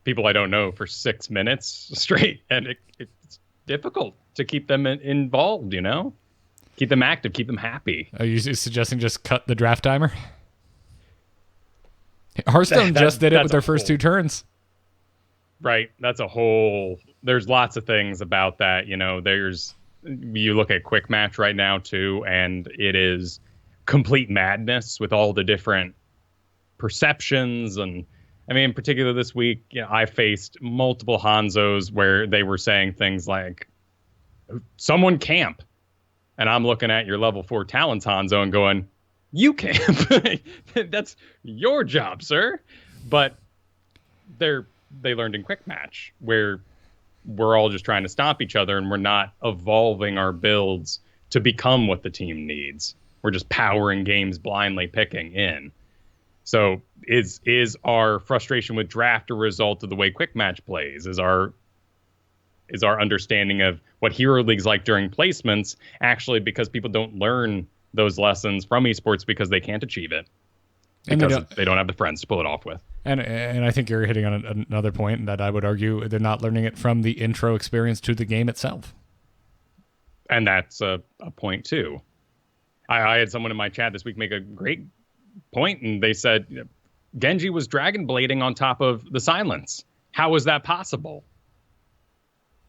people I don't know for 6 minutes straight. And it's difficult to keep them involved, Keep them active, keep them happy. Are you suggesting just cut the draft timer? Hearthstone just did it with their first 2 turns. Right. There's lots of things about that. You look at Quick Match right now too, and it is complete madness with all the different perceptions. And I mean, in particular this week, I faced multiple Hanzos where they were saying things like, someone camp. And I'm looking at your level 4 Talents Hanzo and going, you camp. That's your job, sir. But they learned in Quick Match where we're all just trying to stop each other and we're not evolving our builds to become what the team needs. We're just powering games blindly picking in. So is our frustration with draft a result of the way Quick Match plays? Is our understanding of what Hero League's like during placements actually because people don't learn those lessons from esports because they can't achieve it? Because they don't have the friends to pull it off with. And I think you're hitting on another point that I would argue they're not learning it from the intro experience to the game itself. And that's a point too. I had someone in my chat this week make a great point, and they said Genji was dragon blading on top of the silence. How was that possible?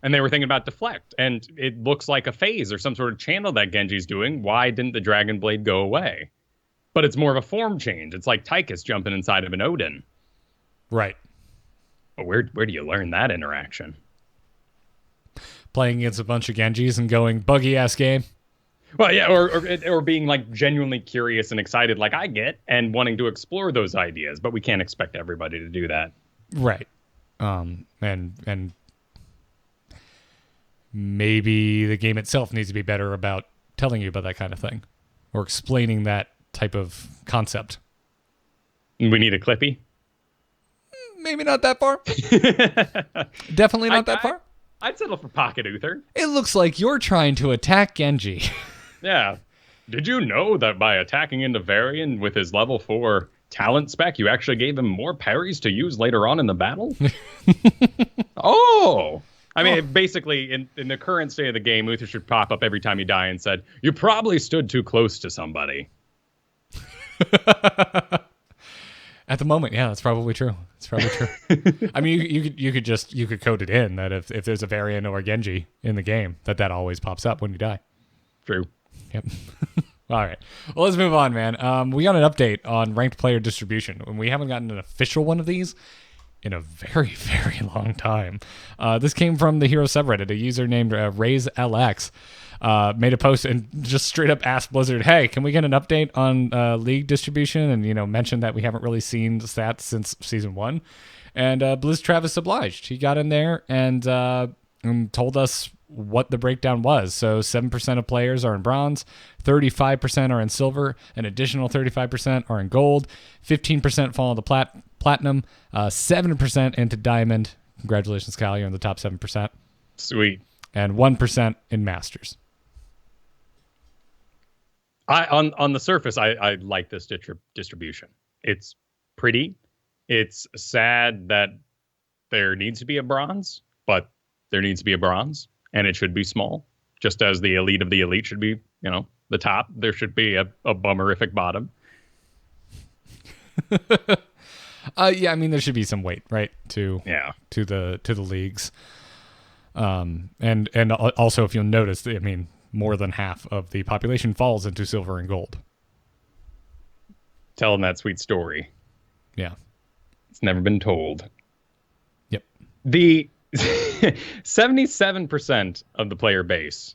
And they were thinking about deflect, and it looks like a phase or some sort of channel that Genji's doing. Why didn't the dragon blade go away? But it's more of a form change. It's like Tychus jumping inside of an Odin. Right. But where do you learn that interaction? Playing against a bunch of Genjis and going, buggy ass game. Well, yeah, or being like genuinely curious and excited like I get and wanting to explore those ideas, but we can't expect everybody to do that. Right. And maybe the game itself needs to be better about telling you about that kind of thing or explaining that type of concept. We need a Clippy? Maybe not that far. Definitely not that far. I'd settle for Pocket Uther. It looks like you're trying to attack Genji. Yeah. Did you know that by attacking into Varian with his level 4 talent spec, you actually gave him more parries to use later on in the battle? Oh! I mean, basically, in the current state of the game, Uther should pop up every time you die and said, you probably stood too close to somebody. At the moment, yeah, that's probably true. It's probably true. I mean, you could code it in that if there's a Varian or a Genji in the game, that always pops up when you die. True. Yep. All right. Well, let's move on, man. We got an update on ranked player distribution, and we haven't gotten an official one of these in a very, very long time. This came from the Hero subreddit. A user named RaiseLX made a post and just straight up asked Blizzard, hey, can we get an update on league distribution? And, mentioned that we haven't really seen stats since Season 1. And Blizz Travis obliged. He got in there and told us what the breakdown was. So 7% of players are in bronze, 35% are in silver, an additional 35% are in gold, 15% fall into platinum, 7% into diamond. Congratulations, Kyle, you're in the top 7%. Sweet. And 1% in masters. On the surface, I like this distribution. It's pretty. It's sad that there needs to be a bronze, but there needs to be a bronze, and it should be small. Just as the elite of the elite should be, the top, there should be a bummerific bottom. Yeah, I mean there should be some weight, right? To the leagues. And also, if you'll notice, I mean, more than half of the population falls into silver and gold. Tell them that sweet story. Yeah. It's never been told. The 77% of the player base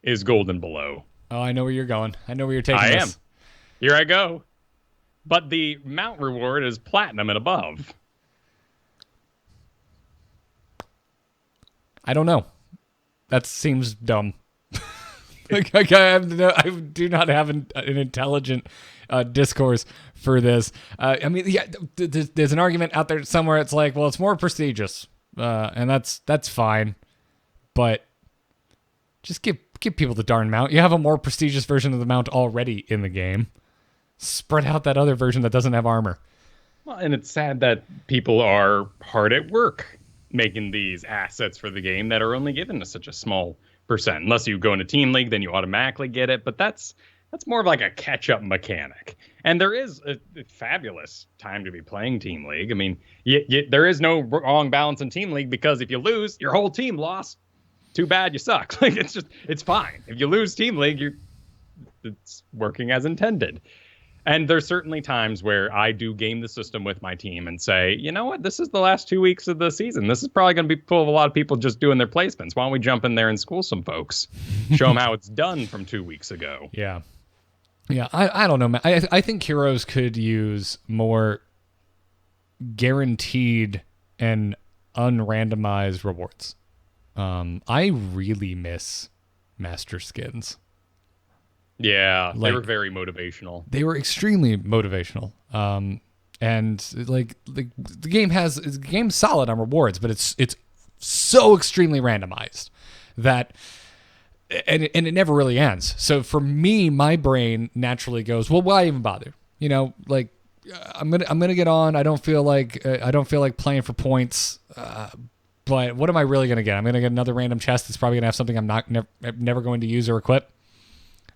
is gold and below. Oh, I know where you're going. I know where you're taking I this. am. Here I go. But the mount reward is platinum and above. I don't know. That seems dumb. I do not have an intelligent discourse for this. I mean, yeah, there's an argument out there somewhere. It's like, well, it's more prestigious, and that's fine, but just give people the darn mount. You have a more prestigious version of the mount already in the game. Spread out that other version that doesn't have armor. Well, and it's sad that people are hard at work making these assets for the game that are only given to such a small percent. Unless you go into Team League, then you automatically get it. But that's more of like a catch-up mechanic. And there is a fabulous time to be playing Team League. I mean, there is no wrong balance in Team League, because if you lose, your whole team lost. Too bad you suck. Like, it's fine. If you lose Team League, it's working as intended. And there's certainly times where I do game the system with my team and say, you know what, this is the last 2 weeks of the season. This is probably going to be full of a lot of people just doing their placements. Why don't we jump in there and school some folks? Show them how it's done from 2 weeks ago. Yeah. Yeah, I don't know, man. I think Heroes could use more guaranteed and unrandomized rewards. I really miss Master Skins. Yeah, they were very motivational. They were extremely motivational. And like the game's solid on rewards, but it's so extremely randomized that and it never really ends. So for me, my brain naturally goes, well, why even bother? You know, like I'm gonna get on. I don't feel like playing for points. But what am I really gonna get? I'm gonna get another random chest that's probably gonna have something I'm never going to use or equip.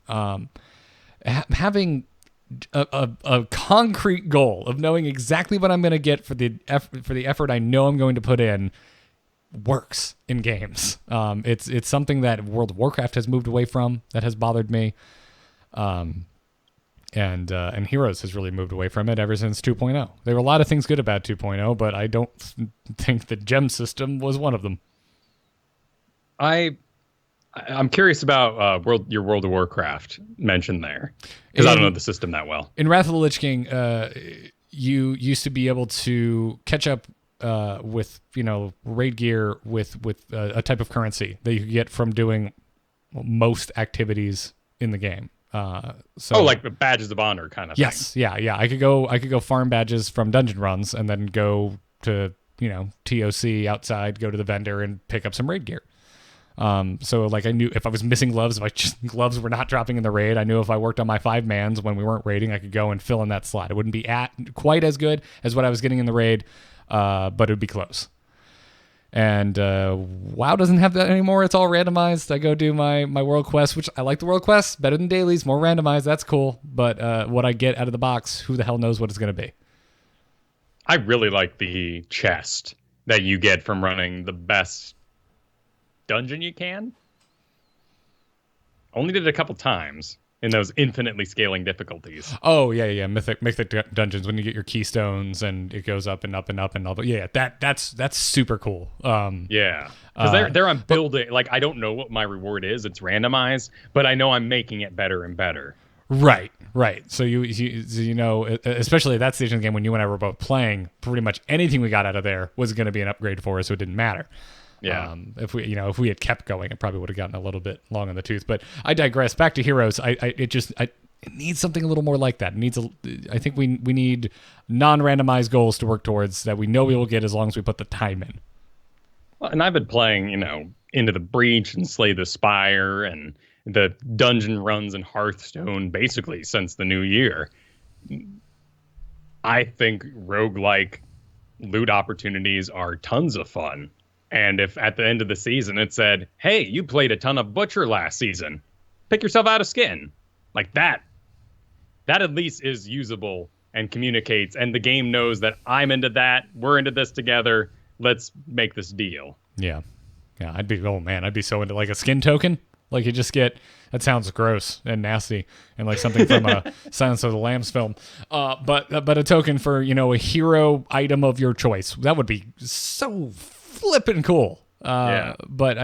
Having a concrete goal of knowing exactly what I'm going to get for the effort I know I'm going to put in works in games. It's something that World of Warcraft has moved away from, that has bothered me. And Heroes has really moved away from it ever since 2.0. There were a lot of things good about 2.0, but I don't think the gem system was one of them. I'm curious about your World of Warcraft mention there, because I don't know the system that well. In Wrath of the Lich King, you used to be able to catch up with raid gear with a type of currency that you could get from doing most activities in the game. Like the badges of honor kind of thing. Yes, yeah. I could go farm badges from dungeon runs and then go to TOC outside, go to the vendor and pick up some raid gear. So like I knew if I was missing gloves, gloves were not dropping in the raid, I knew if I worked on my 5-mans when we weren't raiding, I could go and fill in that slot. It wouldn't be quite as good as what I was getting in the raid, but it would be close. And WoW doesn't have that anymore. It's all randomized. I go do my world quest, which I like the world quests better than dailies, more randomized. That's cool. But what I get out of the box, who the hell knows what it's going to be? I really like the chest that you get from running the best dungeon you can. Only did it a couple times in those infinitely scaling difficulties. Oh yeah, mythic dungeons when you get your keystones and it goes up and up and up and up. Yeah, that's super cool. Yeah, because there I'm building. Like I don't know what my reward is. It's randomized, but I know I'm making it better and better. Right. So you know, especially at that stage in the game when you and I were both playing, pretty much anything we got out of there was going to be an upgrade for us, so it didn't matter. Yeah. If we had kept going, it probably would have gotten a little bit long in the tooth. But I digress. Back to Heroes. It needs something a little more like that. I think we need non-randomized goals to work towards that we know we will get as long as we put the time in. Well, and I've been playing, Into the Breach and Slay the Spire and the dungeon runs in Hearthstone basically since the new year. I think roguelike loot opportunities are tons of fun. And if at the end of the season it said, hey, you played a ton of Butcher last season, pick yourself out a skin. Like that at least is usable and communicates. And the game knows that I'm into that. We're into this together. Let's make this deal. Yeah. I'd be so into like a skin token. Like you just get, that sounds gross and nasty and like something from a Silence of the Lambs film. But a token for, a hero item of your choice. That would be so flipping cool. Yeah. But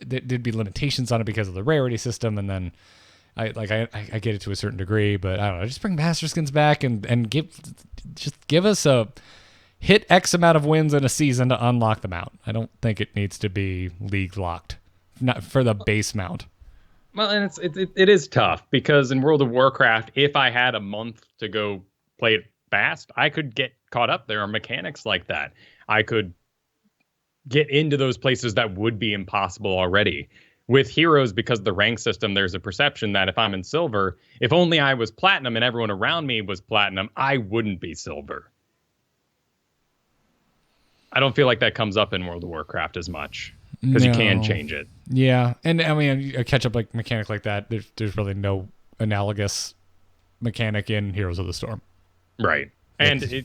there'd be limitations on it because of the rarity system, and then I get it to a certain degree, but I don't know. Just bring master skins back and give us a hit X amount of wins in a season to unlock the mount. I don't think it needs to be league locked, not for the base mount. Well, and it is tough because in World of Warcraft, if I had a month to go play it fast, I could get caught up. There are mechanics like that. I could get into those places that would be impossible already. With heroes, because of the rank system, there's a perception that if I'm in silver, if only I was platinum and everyone around me was platinum, I wouldn't be silver. I don't feel like that comes up in World of Warcraft as much because you can change it. Yeah, and I mean, a catch-up like mechanic like that, there's really no analogous mechanic in Heroes of the Storm. Right. And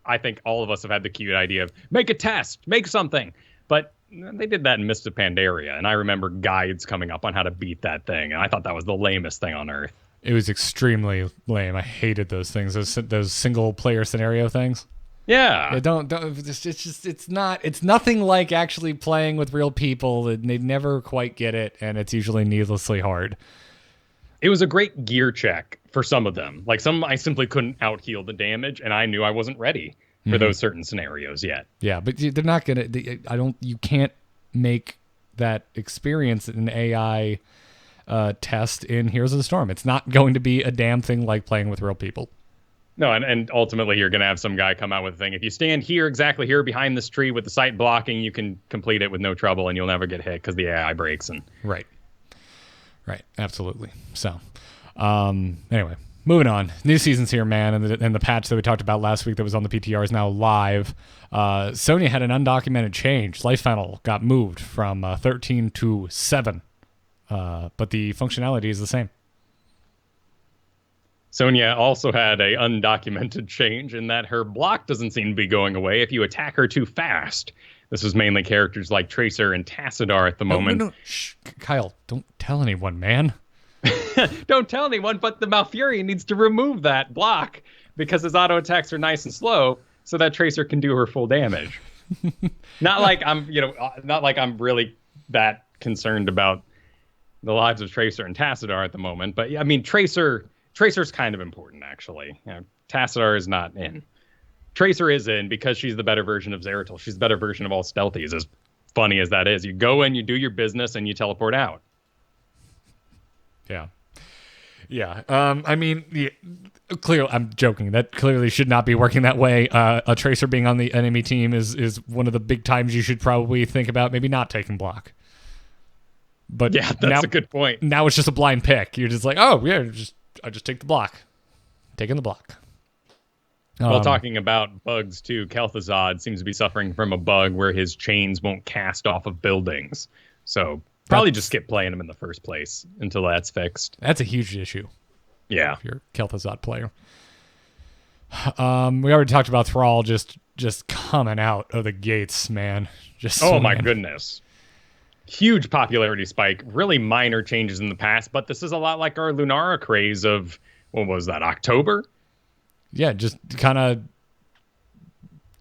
I think all of us have had the cute idea of make a test, make something. But they did that in Mist of Pandaria, and I remember guides coming up on how to beat that thing, and I thought that was the lamest thing on earth. It was extremely lame. I hated those things, those single-player scenario things. Yeah. It's nothing like actually playing with real people, and they never quite get it, and it's usually needlessly hard. It was a great gear check for some of them. Like some, I simply couldn't out-heal the damage, and I knew I wasn't ready for those certain scenarios yet. Yeah, but they're not gonna. You can't make that experience an AI test in Heroes of the Storm. It's not going to be a damn thing like playing with real people. No, and ultimately you're going to have some guy come out with a thing. If you stand here, exactly here behind this tree with the sight blocking, you can complete it with no trouble, and you'll never get hit because the AI breaks. And Right, absolutely. So, anyway. Moving on. New season's here, man, and the patch that we talked about last week that was on the PTR is now live. Sony had an undocumented change. Life Funnel got moved from 13 to 7, but the functionality is the same. Sonya also had a undocumented change in that her block doesn't seem to be going away if you attack her too fast. This was mainly characters like Tracer and Tassadar at the moment. No. Shh, Kyle, don't tell anyone, man. Don't tell anyone, but the Malfurion needs to remove that block because his auto attacks are nice and slow, so that Tracer can do her full damage. Not like I'm really that concerned about the lives of Tracer and Tassadar at the moment, but I mean, Tracer's kind of important actually. Tassadar is not in. Tracer is in because she's the better version of Zeratul. She's the better version of all stealthies, as funny as that is. You go in, you do your business, and you teleport out. Yeah. I mean, clearly, I'm joking. That clearly should not be working that way. A Tracer being on the enemy team is one of the big times you should probably think about maybe not taking block. But yeah, that's a good point. Now it's just a blind pick. You're just like, oh yeah, I just take the block. Taking the block. Well, talking about bugs too, Kel'Thuzad seems to be suffering from a bug where his chains won't cast off of buildings. So probably just skip playing him in the first place until that's fixed. That's a huge issue. Yeah. If you're a Kel'Thuzad player. We already talked about Thrall just coming out of the gates, man. My goodness. Huge popularity spike. Really minor changes in the past, but this is a lot like our Lunara craze of, what was that, October? Yeah, just kind of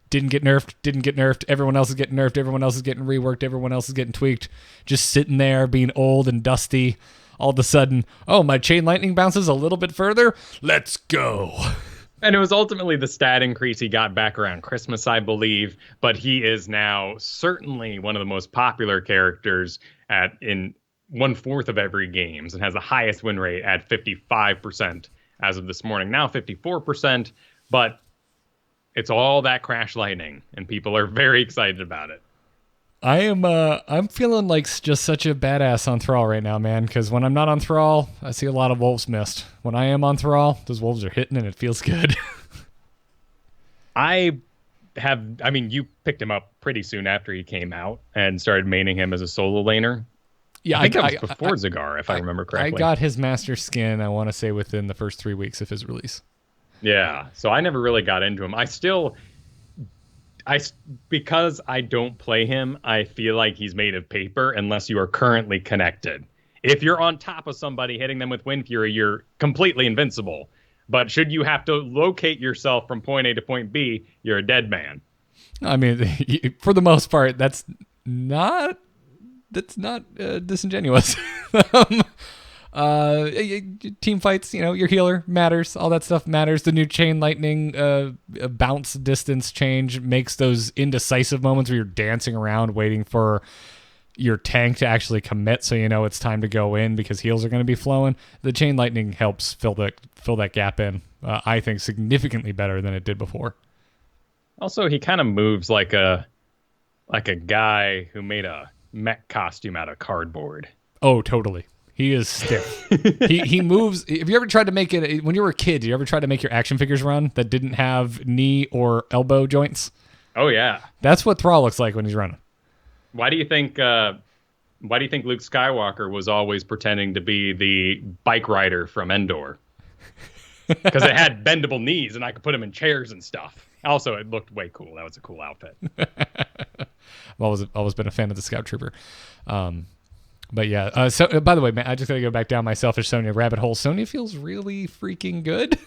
didn't get nerfed. Everyone else is getting nerfed. Everyone else is getting reworked. Everyone else is getting tweaked. Just sitting there being old and dusty. All of a sudden, oh, my chain lightning bounces a little bit further. Let's go. And it was ultimately the stat increase he got back around Christmas, I believe. But he is now certainly one of the most popular characters in 1/4 of every games and has the highest win rate at 55% as of this morning. Now 54%, but it's all that Crash Lightning, and people are very excited about it. I'm feeling like just such a badass on Thrall right now, man, because when I'm not on Thrall, I see a lot of wolves missed. When I am on Thrall, those wolves are hitting and it feels good. You picked him up pretty soon after he came out and started maining him as a solo laner. Yeah, I think that was before Zagar, if I remember correctly. I got his master skin, I want to say, within the first 3 weeks of his release. Yeah, so I never really got into him. Because I don't play him, I feel like he's made of paper unless you are currently connected. If you're on top of somebody hitting them with Wind Fury, you're completely invincible. But should you have to locate yourself from point A to point B, you're a dead man. I mean, for the most part, that's not disingenuous. Team fights, your healer matters. All that stuff matters. The new chain lightning bounce distance change makes those indecisive moments where you're dancing around waiting for your tank to actually commit, so it's time to go in because heals are going to be flowing. The chain lightning helps fill that gap in. I think significantly better than it did before. Also, he kind of moves like a guy who made a mech costume out of cardboard. Oh, totally. He is stiff. he moves. Have you ever tried to make it when you were a kid? Did you ever try to make your action figures run that didn't have knee or elbow joints? Oh yeah, that's what Thrall looks like when he's running. Why do you think Luke Skywalker was always pretending to be the bike rider from Endor? Because it had bendable knees and I could put him in chairs and stuff. Also, it looked way cool. That was a cool outfit. I've always been a fan of the Scout Trooper. But yeah, so by the way, man, I just got to go back down my selfish Sonya rabbit hole. Sonya feels really freaking good.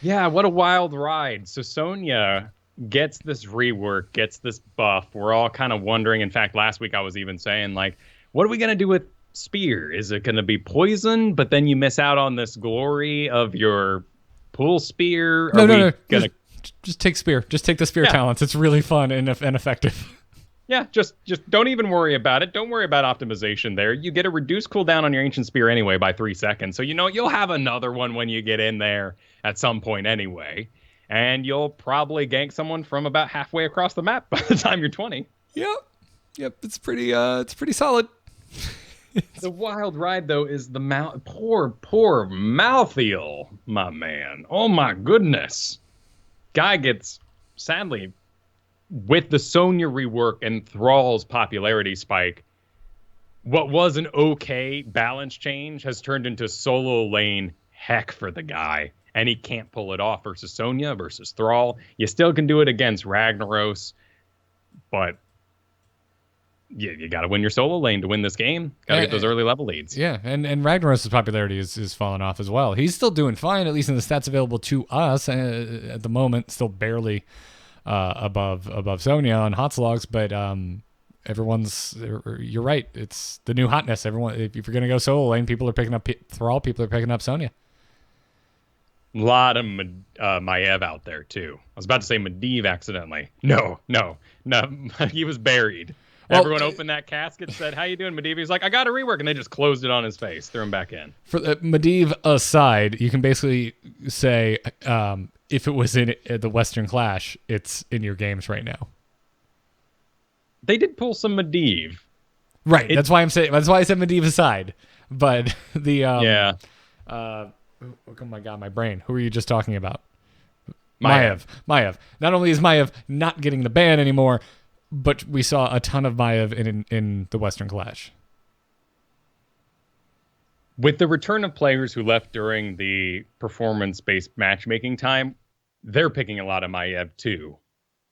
Yeah, what a wild ride. So Sonya gets this rework, gets this buff. We're all kind of wondering. In fact, last week I was even saying, like, what are we going to do with Spear? Is it going to be poison? But then you miss out on this glory of your pool Spear? No. Just take Spear. Just take the Spear talents. It's really fun and effective. Yeah, just don't even worry about it. Don't worry about optimization there. You get a reduced cooldown on your Ancient Spear anyway by 3 seconds. So, you'll have another one when you get in there at some point anyway. And you'll probably gank someone from about halfway across the map by the time you're 20. Yep. It's pretty solid. The wild ride, though, is the poor Malthael, my man. Oh, my goodness. Guy gets, sadly, with the Sonya rework and Thrall's popularity spike, what was an okay balance change has turned into solo lane heck for the guy. And he can't pull it off versus Sonya, versus Thrall. You still can do it against Ragnaros, but you got to win your solo lane to win this game. Got to get those early level leads. Yeah, and Ragnaros' popularity is falling off as well. He's still doing fine, at least in the stats available to us at the moment. Still barely above Sonya on hot slogs, but you're right. It's the new hotness. Everyone, if you're gonna go solo lane, people are picking up Thrall. People are picking up Sonya. A lot of Maiev out there too. I was about to say Medivh accidentally. No. He was buried. Well, everyone opened that casket, said, "How you doing, Medivh?" He's like, "I got a rework," and they just closed it on his face, threw him back in. For Medivh aside, you can basically say if it was in the Western Clash, it's in your games right now. They did pull some Medivh. Right. That's why I said Medivh aside. But the oh my god, my brain. Who were you just talking about? Maiev. Not only is Maiev not getting the ban anymore, but we saw a ton of Maiev in the Western Clash. With the return of players who left during the performance-based matchmaking time, they're picking a lot of Maiev too.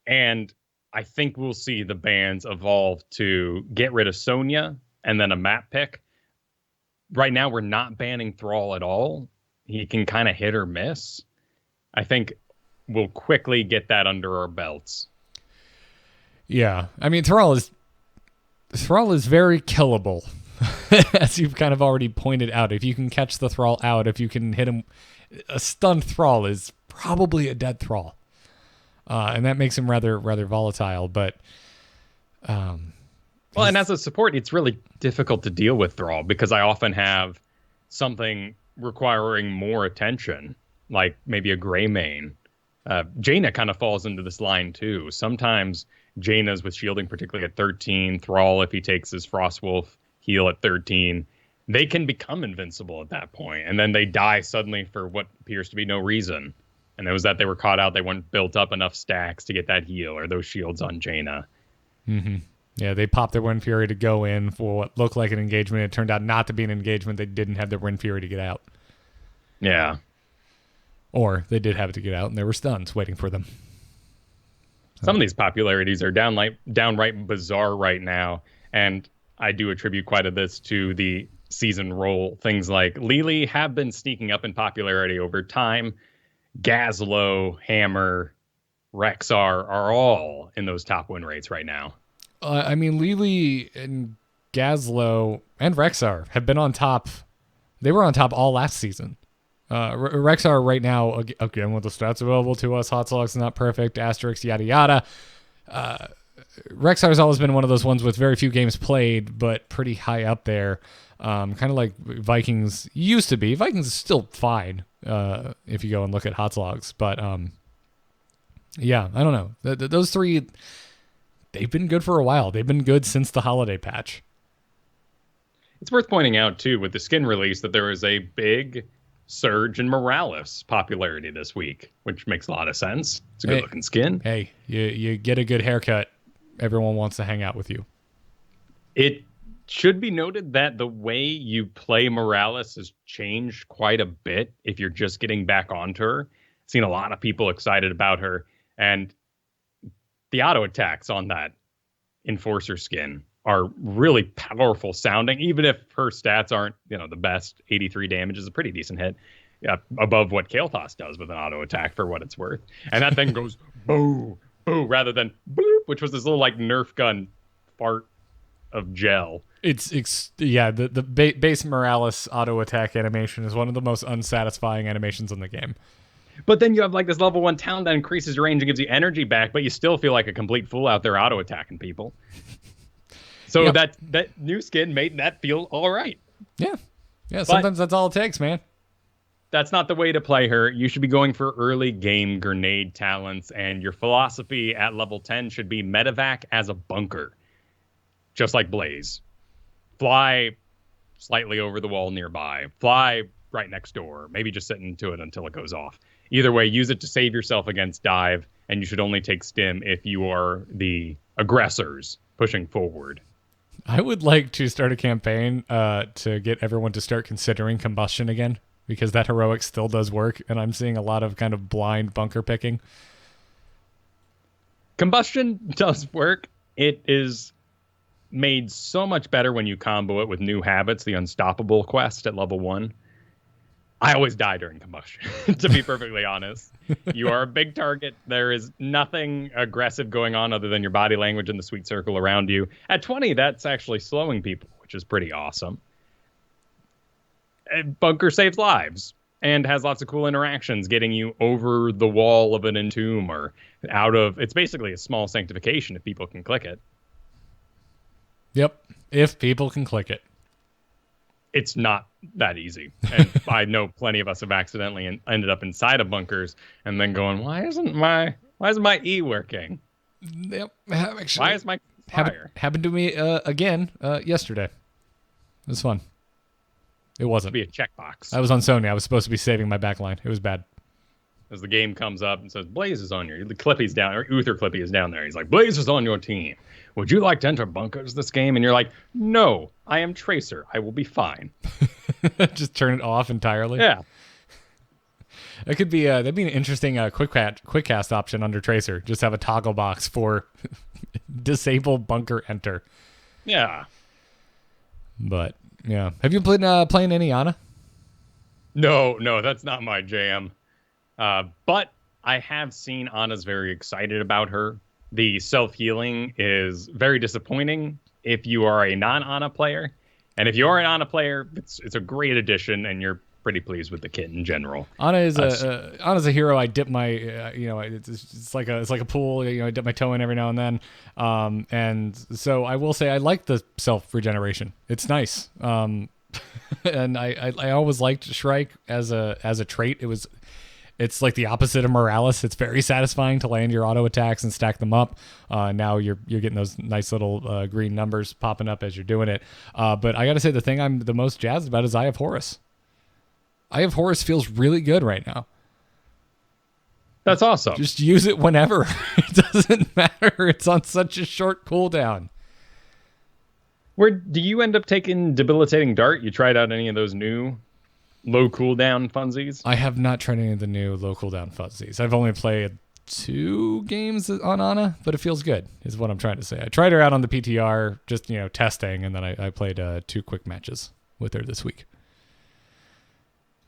And I think we'll see the bans evolve to get rid of Sonya and then a map pick. Right now, we're not banning Thrall at all. He can kind of hit or miss. I think we'll quickly get that under our belts. Yeah. I mean, Thrall is very killable, as you've kind of already pointed out. If you can catch the Thrall out, if you can hit him, a stunned Thrall is probably a dead Thrall. And that makes him rather volatile. But and as a support, it's really difficult to deal with Thrall because I often have something requiring more attention, like maybe a Greymane. Jaina kind of falls into this line too. Sometimes Jaina's with shielding, particularly at 13. Thrall, if he takes his Frostwolf heal at 13, they can become invincible at that point, and then they die suddenly for what appears to be no reason. And it was that they were caught out. They weren't built up enough stacks to get that heal or those shields on Jaina. Mm-hmm. Yeah, they popped their Wind Fury to go in for what looked like an engagement. It turned out not to be an engagement. They didn't have their Wind Fury to get out. Yeah. Or they did have it to get out, and there were stuns waiting for them. So. Some of these popularities are downright bizarre right now, and I do attribute quite a bit to the season role. Things like Lili have been sneaking up in popularity over time. Gazlo, Hammer, Rexar are all in those top win rates right now. I mean, Lili and Gazlo and Rexar have been on top. They were on top all last season. Rexar right now, again, with the stats available to us, hot slogs not perfect, asterisks, yada, yada. Rexar has always been one of those ones with very few games played, but pretty high up there. Kind of like Vikings used to be. Vikings is still fine if you go and look at hot slogs. But yeah, I don't know. Those three, they've been good for a while. They've been good since the holiday patch. It's worth pointing out, too, with the skin release, that there was a big surge in Morales popularity this week, which makes a lot of sense. It's a good-looking skin. Hey, you get a good haircut, everyone wants to hang out with you. It should be noted that the way you play Morales has changed quite a bit if you're just getting back onto her. I've seen a lot of people excited about her, and the auto attacks on that Enforcer skin are really powerful sounding, even if her stats aren't, the best. 83 damage is a pretty decent hit, above what Kael'thas does with an auto attack for what it's worth. And that thing goes boo, boo, rather than bloop, which was this little like Nerf gun fart of gel. The base Morales auto attack animation is one of the most unsatisfying animations in the game. But then you have like this level 1 talent that increases your range and gives you energy back, but you still feel like a complete fool out there auto attacking people. So that new skin made that feel all right. Yeah. Sometimes that's all it takes, man. That's not the way to play her. You should be going for early game grenade talents, and your philosophy at level 10 should be medevac as a bunker, just like Blaze. Fly slightly over the wall nearby. Fly right next door. Maybe just sit into it until it goes off. Either way, use it to save yourself against dive, and you should only take stim if you are the aggressors pushing forward. I would like to start a campaign to get everyone to start considering combustion again, because that heroic still does work, and I'm seeing a lot of kind of blind bunker picking. Combustion does work. It is made so much better when you combo it with new habits, the Unstoppable quest at level 1. I always die during combustion, to be perfectly honest. You are a big target. There is nothing aggressive going on other than your body language and the sweet circle around you. At 20, that's actually slowing people, which is pretty awesome. Bunker saves lives and has lots of cool interactions, getting you over the wall of an entomb or out of... It's basically a small sanctification if people can click it. Yep, if people can click it. It's not that easy. And I know plenty of us have accidentally ended up inside of bunkers and then going, why isn't my E working? Yep. Actually, why is my fire? Happened to me again yesterday. It was fun. It wasn't. Be a checkbox. I was on Sony. I was supposed to be saving my backline. It was bad. As the game comes up and says, Blaze is on your... The Clippy's down, or Uther Clippy is down there. He's like, Blaze is on your team. Would you like to enter bunkers this game? And you're like, no, I am Tracer. I will be fine. Just turn it off entirely? Yeah. It could be, that'd be an interesting quick cast option under Tracer. Just have a toggle box for disable bunker enter. Yeah. But, yeah. Have you been playing any Ana? No, that's not my jam. But I have seen Ana's very excited about her. The self-healing is very disappointing if you are a non-Ana player. And if you are an Ana player, it's a great addition, and you're pretty pleased with the kit in general. Ana is Ana's a hero. I dip my, it's like a pool. I dip my toe in every now and then. And so I will say I like the self-regeneration. It's nice. And I always liked Shrike as a trait. It's like the opposite of Morales. It's very satisfying to land your auto attacks and stack them up. Now you're getting those nice little green numbers popping up as you're doing it. But I got to say, the thing I'm the most jazzed about is Eye of Horus. Eye of Horus feels really good right now. That's awesome. Just use it whenever. It doesn't matter. It's on such a short cooldown. Where do you end up taking Debilitating Dart? You tried out any of those new low cooldown funsies? I have not tried any of the new low cooldown funsies. I've only played 2 games on Ana, but it feels good, is what I'm trying to say. I tried her out on the PTR, just testing, and then I played 2 quick matches with her this week.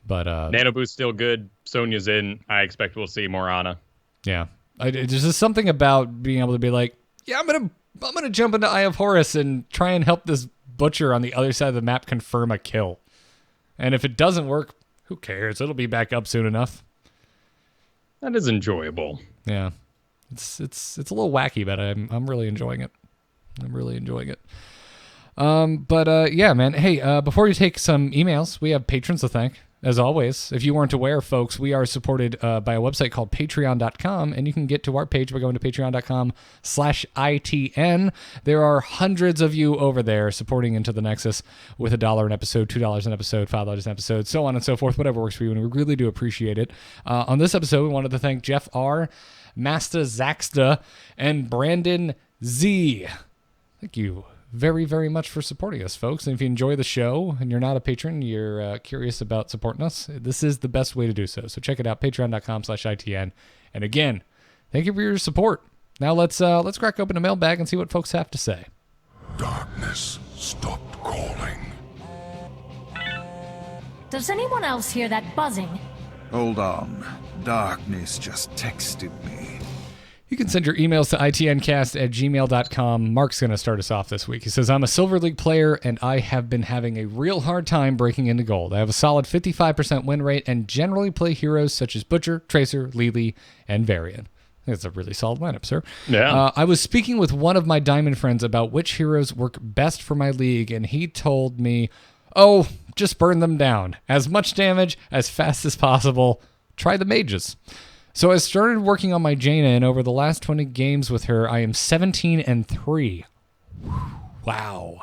But Nano Boost's still good. Sonya's in. I expect we'll see more Ana. Yeah. There's just something about being able to be like, yeah, I'm gonna jump into Eye of Horus and try and help this butcher on the other side of the map confirm a kill. And if it doesn't work, who cares? It'll be back up soon enough. That is enjoyable. Yeah, it's a little wacky, but I'm really enjoying it. Yeah, man. Hey, before you take some emails, we have patrons to thank. As always, if you weren't aware, folks, we are supported by a website called patreon.com, and you can get to our page by going to patreon.com/ITN. There are hundreds of you over there supporting Into the Nexus with $1 an episode, $2 an episode, $5 an episode, so on and so forth, whatever works for you, and we really do appreciate it. On this episode, we wanted to thank Jeff R., Master Zaxta, and Brandon Z. Thank you very, very much for supporting us, folks. And if you enjoy the show and you're not a patron, you're curious about supporting us, this is the best way to do so. So check it out, patreon.com/ITN. And again, thank you for your support. Now let's crack open a mailbag and see what folks have to say. Darkness stopped calling. Does anyone else hear that buzzing? Hold on. Darkness just texted me. You can send your emails to itncast@gmail.com. Mark's going to start us off this week. He says, I'm a Silver League player, and I have been having a real hard time breaking into gold. I have a solid 55% win rate and generally play heroes such as Butcher, Tracer, Lili, and Varian. That's a really solid lineup, sir. Yeah. I was speaking with one of my Diamond friends about which heroes work best for my league, and he told me, oh, just burn them down. As much damage, as fast as possible. Try the mages. So I started working on my Jaina, and over the last 20 games with her, I am 17-3. Wow.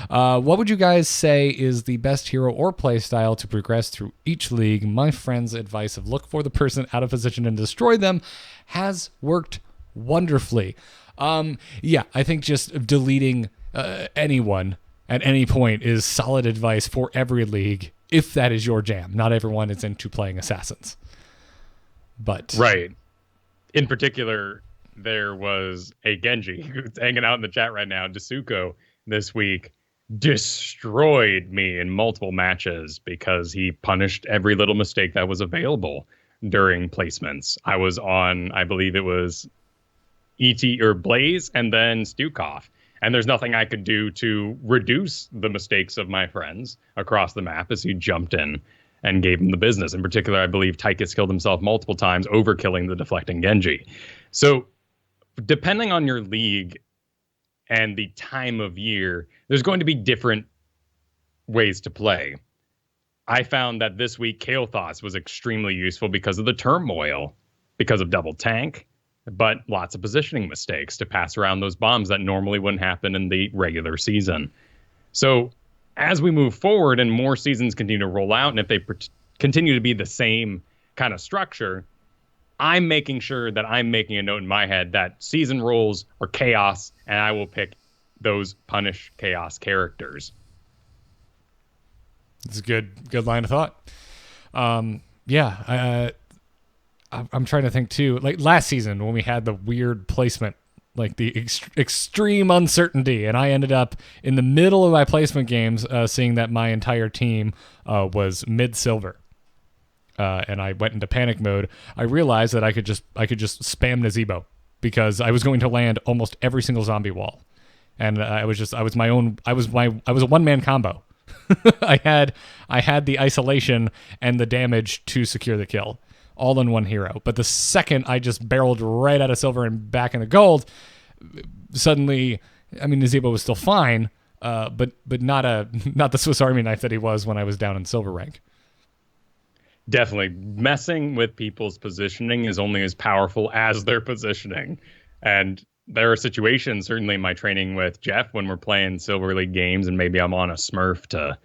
What would you guys say is the best hero or playstyle to progress through each league? My friend's advice of look for the person out of position and destroy them has worked wonderfully. Yeah, I think just deleting anyone at any point is solid advice for every league, if that is your jam. Not everyone is into playing assassins. But right. In particular, there was a Genji who's hanging out in the chat right now. Dasuko this week destroyed me in multiple matches because he punished every little mistake that was available during placements. I was on, I believe it was ET or Blaze and then Stukov. And there's nothing I could do to reduce the mistakes of my friends across the map as he jumped in and gave him the business. In particular, I believe Tychus killed himself multiple times, overkilling the deflecting Genji. So depending on your league and the time of year, there's going to be different ways to play. I found that this week, Kael'thas was extremely useful because of the turmoil, because of double tank, but lots of positioning mistakes to pass around those bombs that normally wouldn't happen in the regular season. So as we move forward and more seasons continue to roll out, and if they continue to be the same kind of structure, I'm making sure that I'm making a note in my head that season roles are chaos, and I will pick those punish chaos characters. It's a good line of thought. Yeah, I'm trying to think too. Like last season when we had the weird placement, like the extreme uncertainty, and I ended up in the middle of my placement games seeing that my entire team was mid-silver, and I went into panic mode. I realized that I could just spam Nazebo because I was going to land almost every single zombie wall, and I was a one-man combo. I had the isolation and the damage to secure the kill, all in one hero. But the second I just barreled right out of silver and back into gold, suddenly, I mean, Nazebo was still fine, but not the Swiss Army knife that he was when I was down in silver rank. Definitely. Messing with people's positioning is only as powerful as their positioning. And there are situations, certainly in my training with Jeff, when we're playing Silver League games and maybe I'm on a Smurf to,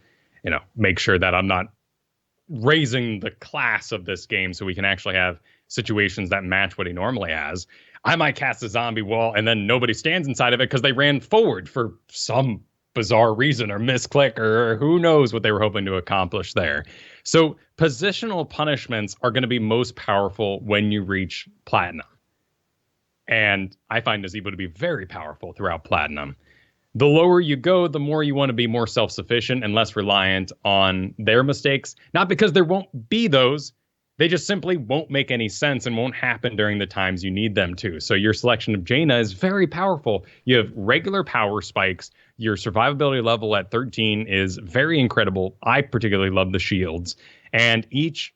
make sure that I'm not raising the class of this game so we can actually have situations that match what he normally has. I might cast a zombie wall and then nobody stands inside of it because they ran forward for some bizarre reason or misclick or who knows what they were hoping to accomplish there. So positional punishments are going to be most powerful when you reach Platinum. And I find Nazebo to be very powerful throughout Platinum. The lower you go, the more you want to be more self-sufficient and less reliant on their mistakes. Not because there won't be those. they just simply won't make any sense and won't happen during the times you need them to. So your selection of Jaina is very powerful. You have regular power spikes. Your survivability level at 13 is very incredible. I particularly love the shields. And each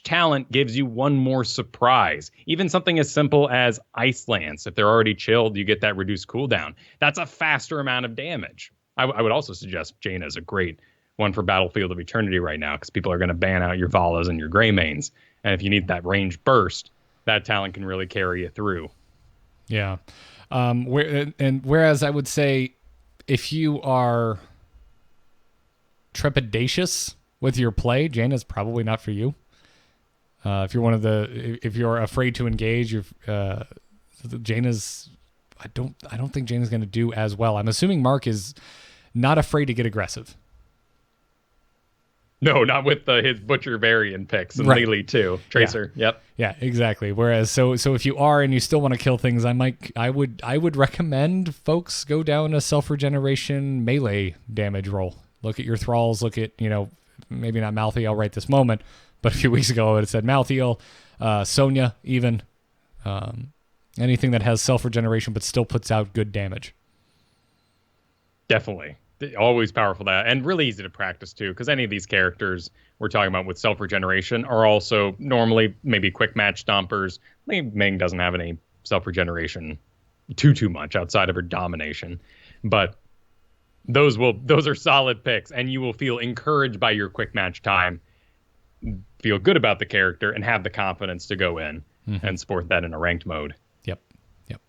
talent gives you one more surprise. Even something as simple as Ice Lance. If they're already chilled, you get that reduced cooldown. That's a faster amount of damage. I would also suggest Jaina is a great one for Battlefield of Eternity right now, because people are going to ban out your Valas and your Greymanes. And if you need that range burst, that talent can really carry you through. Yeah. Whereas I would say if you are trepidatious with your play, Jaina's probably not for you. If you're afraid to engage, Jaina's, I don't think Jaina's going to do as well. I'm assuming Mark is not afraid to get aggressive. No, not with his Butcher Varian picks and right. Lily too. Tracer. Yeah. Yep. Yeah, exactly. Whereas, so if you are and you still want to kill things, I would recommend folks go down a self-regeneration melee damage roll. Look at your thralls. Look at, maybe not Malthael right this moment, but a few weeks ago it said Malthael, Sonya even, anything that has self-regeneration but still puts out good damage. Definitely. Always powerful, that, and really easy to practice too, because any of these characters we're talking about with self-regeneration are also normally maybe quick match stompers. Ming doesn't have any self-regeneration too much outside of her domination, but those are solid picks, and you will feel encouraged by your quick match time, feel good about the character, and have the confidence to go in and sport that in a ranked mode. Yep.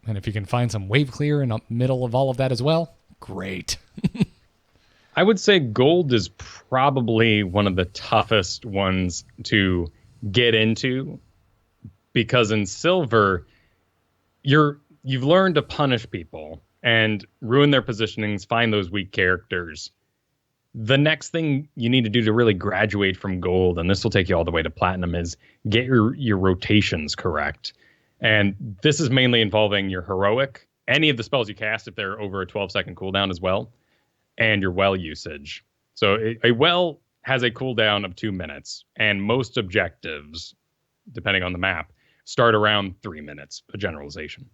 And if you can find some wave clear in the middle of all of that as well, great. I would say gold is probably one of the toughest ones to get into, because in silver, you've learned to punish people and ruin their positionings, find those weak characters. The next thing you need to do to really graduate from gold, and this will take you all the way to platinum, is get your rotations correct. And this is mainly involving your heroic, any of the spells you cast if they're over a 12-second cooldown as well, and your well usage. So a well has a cooldown of 2 minutes, and most objectives, depending on the map, start around 3 minutes, a generalization.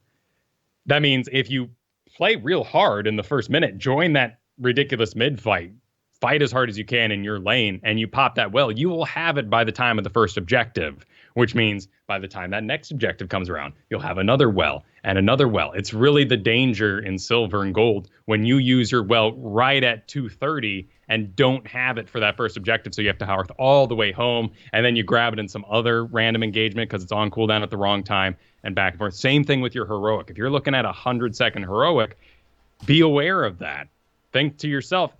That means if you play real hard in the first minute, join that ridiculous mid-fight, fight as hard as you can in your lane, and you pop that well, you will have it by the time of the first objective, which means by the time that next objective comes around, you'll have another well and another well. It's really the danger in silver and gold when you use your well right at 2:30 and don't have it for that first objective, so you have to hearth all the way home, and then you grab it in some other random engagement because it's on cooldown at the wrong time, and back and forth. Same thing with your heroic. If you're looking at a 100-second heroic, be aware of that. Think to yourself,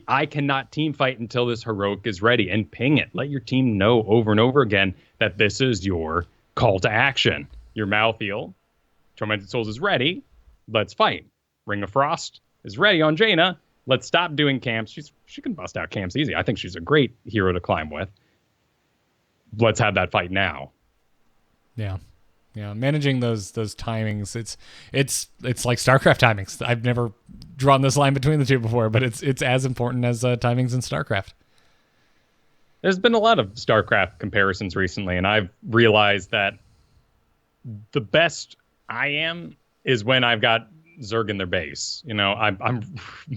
I cannot team fight until this heroic is ready, and ping it. Let your team know over and over again that this is your call to action. Your Malthael, Tormented Souls is ready. Let's fight. Ring of Frost is ready on Jaina. Let's stop doing camps. She can bust out camps easy. I think she's a great hero to climb with. Let's have that fight now. Yeah. Managing those timings, it's like StarCraft timings. I've never drawn this line between the two before, but it's as important as timings in StarCraft. There's been a lot of StarCraft comparisons recently, and I've realized that the best I am is when I've got Zerg in their base. I'm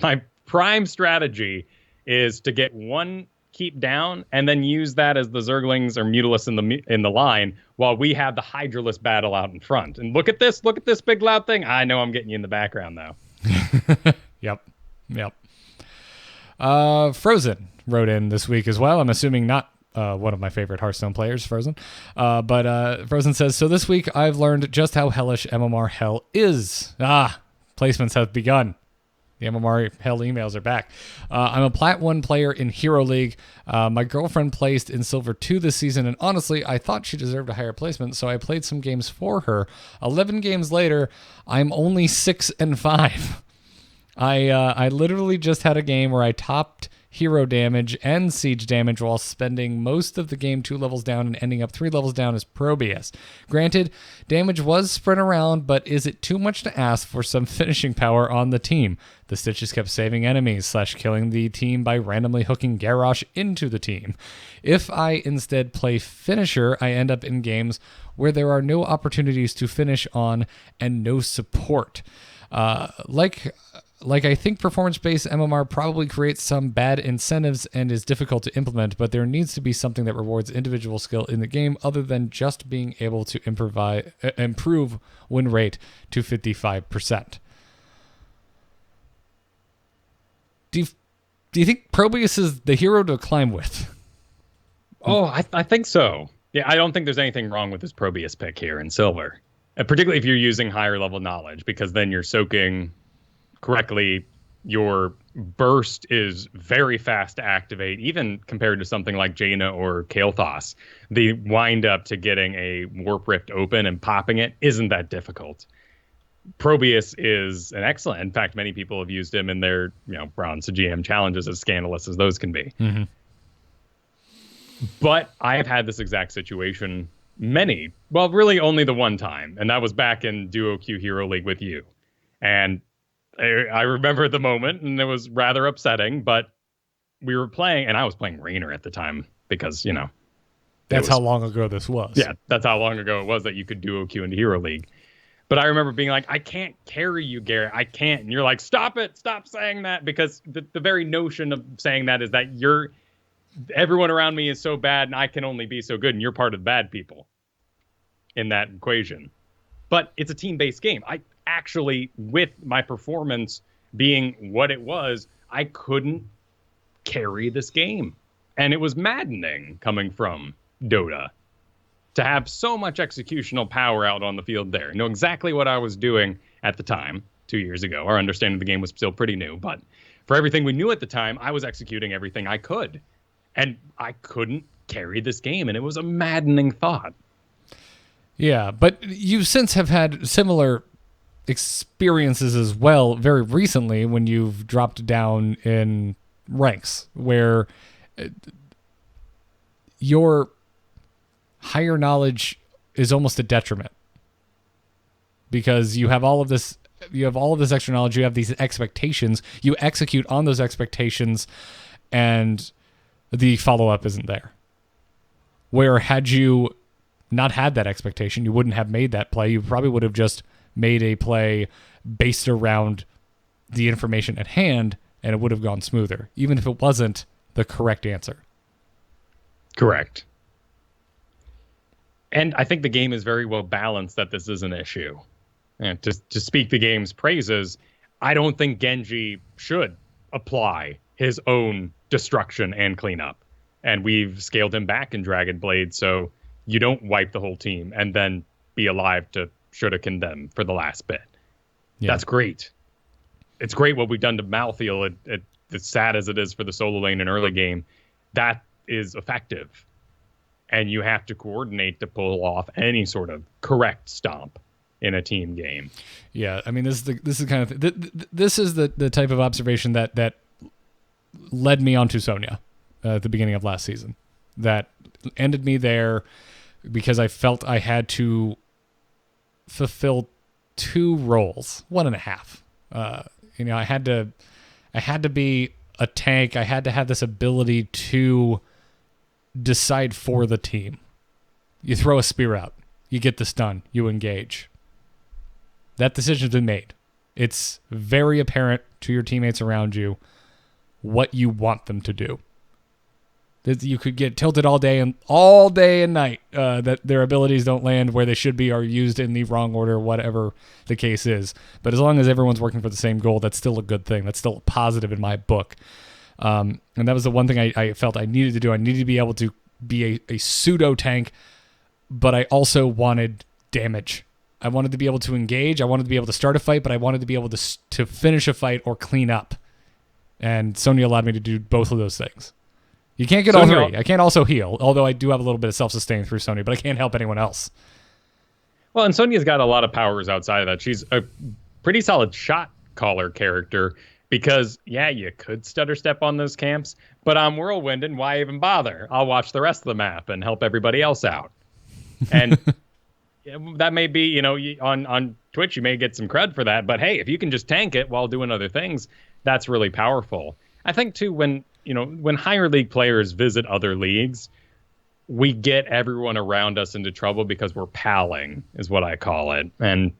my prime strategy is to get one keep down and then use that as the Zerglings or Mutalisks in the line while we have the Hydralisk battle out in front. And look at this big loud thing. I know I'm getting you in the background though. Yep. Frozen wrote in this week as well. I'm assuming not one of my favorite Hearthstone players, Frozen. But Frozen says, so this week I've learned just how hellish MMR hell is. Placements have begun. The MMR hell emails are back. I'm a Plat 1 player in Hero League. My girlfriend placed in Silver 2 this season, and honestly, I thought she deserved a higher placement, so I played some games for her. 11 games later, I'm only 6-5. I literally just had a game where I topped hero damage and siege damage while spending most of the game 2 levels down and ending up 3 levels down as Probius. Granted, damage was spread around, but is it too much to ask for some finishing power on the team? The Stitches kept saving enemies / killing the team by randomly hooking Garrosh into the team. If I instead play Finisher, I end up in games where there are no opportunities to finish on and no support. Like I think performance-based MMR probably creates some bad incentives and is difficult to implement, but there needs to be something that rewards individual skill in the game other than just being able to improve win rate to 55%. Do you think Probius is the hero to climb with? Oh, I think so. Yeah, I don't think there's anything wrong with this Probius pick here in Silver, particularly if you're using higher level knowledge, because then you're soaking correctly. Your burst is very fast to activate, even compared to something like Jaina or Kael'thas. The wind up to getting a Warp Rift open and popping it isn't that difficult. Probius is an excellent. In fact, many people have used him in their bronze to GM challenges, as scandalous as those can be. Mm-hmm. But I have had this exact situation really only the one time, and that was back in Duo Q Hero League with you. And I remember the moment, and it was rather upsetting, but we were playing, and I was playing Raynor at the time because, that's how long ago this was. Yeah, that's how long ago it was that you could Duo Q into Hero League. But I remember being like, I can't carry you, Garrett. I can't. And you're like, stop it. Stop saying that. Because the very notion of saying that is that everyone around me is so bad and I can only be so good. And you're part of the bad people in that equation. But it's a team-based game. I actually, with my performance being what it was, I couldn't carry this game. And it was maddening coming from Dota to have so much executional power out on the field there. I know exactly what I was doing at the time, 2 years ago. Our understanding of the game was still pretty new, but for everything we knew at the time, I was executing everything I could. And I couldn't carry this game, and it was a maddening thought. Yeah, but you since have had similar experiences as well very recently when you've dropped down in ranks, where your higher knowledge is almost a detriment because you have all of this extra knowledge, you have these expectations, you execute on those expectations, and the follow-up isn't there. Where had you not had that expectation, you wouldn't have made that play. You probably would have just made a play based around the information at hand, and it would have gone smoother, even if it wasn't the correct answer. Correct. And I think the game is very well balanced that this is an issue. And to speak the game's praises, I don't think Genji should apply his own destruction and cleanup. And we've scaled him back in Dragon Blade, so you don't wipe the whole team and then be alive to shuriken them for the last bit. Yeah. That's great. It's great what we've done to Malthael. It's sad as it is for the solo lane in early game. That is effective. And you have to coordinate to pull off any sort of correct stomp in a team game. Yeah, I mean, this is the type of observation that led me onto Sonya at the beginning of last season. That ended me there because I felt I had to fulfill 2 roles, 1.5. I had to be a tank. I had to have this ability to decide for the team. You throw a spear out, you get the stun, you engage. That decision's been made. It's very apparent to your teammates around you what you want them to do. You could get tilted all day and night that their abilities don't land where they should be or used in the wrong order, whatever the case is. But as long as everyone's working for the same goal, that's still a good thing. That's still a positive in my book. And that was the one thing I felt I needed to do. I needed to be able to be a pseudo tank, but I also wanted damage. I wanted to be able to engage. I wanted to be able to start a fight, but I wanted to be able to finish a fight or clean up. And Sonya allowed me to do both of those things. You can't get all 3. I can't also heal, although I do have a little bit of self-sustain through Sonya, but I can't help anyone else. Well, and Sonya's got a lot of powers outside of that. She's a pretty solid shot caller character Because, yeah, you could stutter step on those camps, but I'm whirlwinding. Why even bother? I'll watch the rest of the map and help everybody else out. And that may be, on Twitch, you may get some cred for that. But hey, if you can just tank it while doing other things, that's really powerful. I think, too, when higher league players visit other leagues, we get everyone around us into trouble because we're palling, is what I call it. And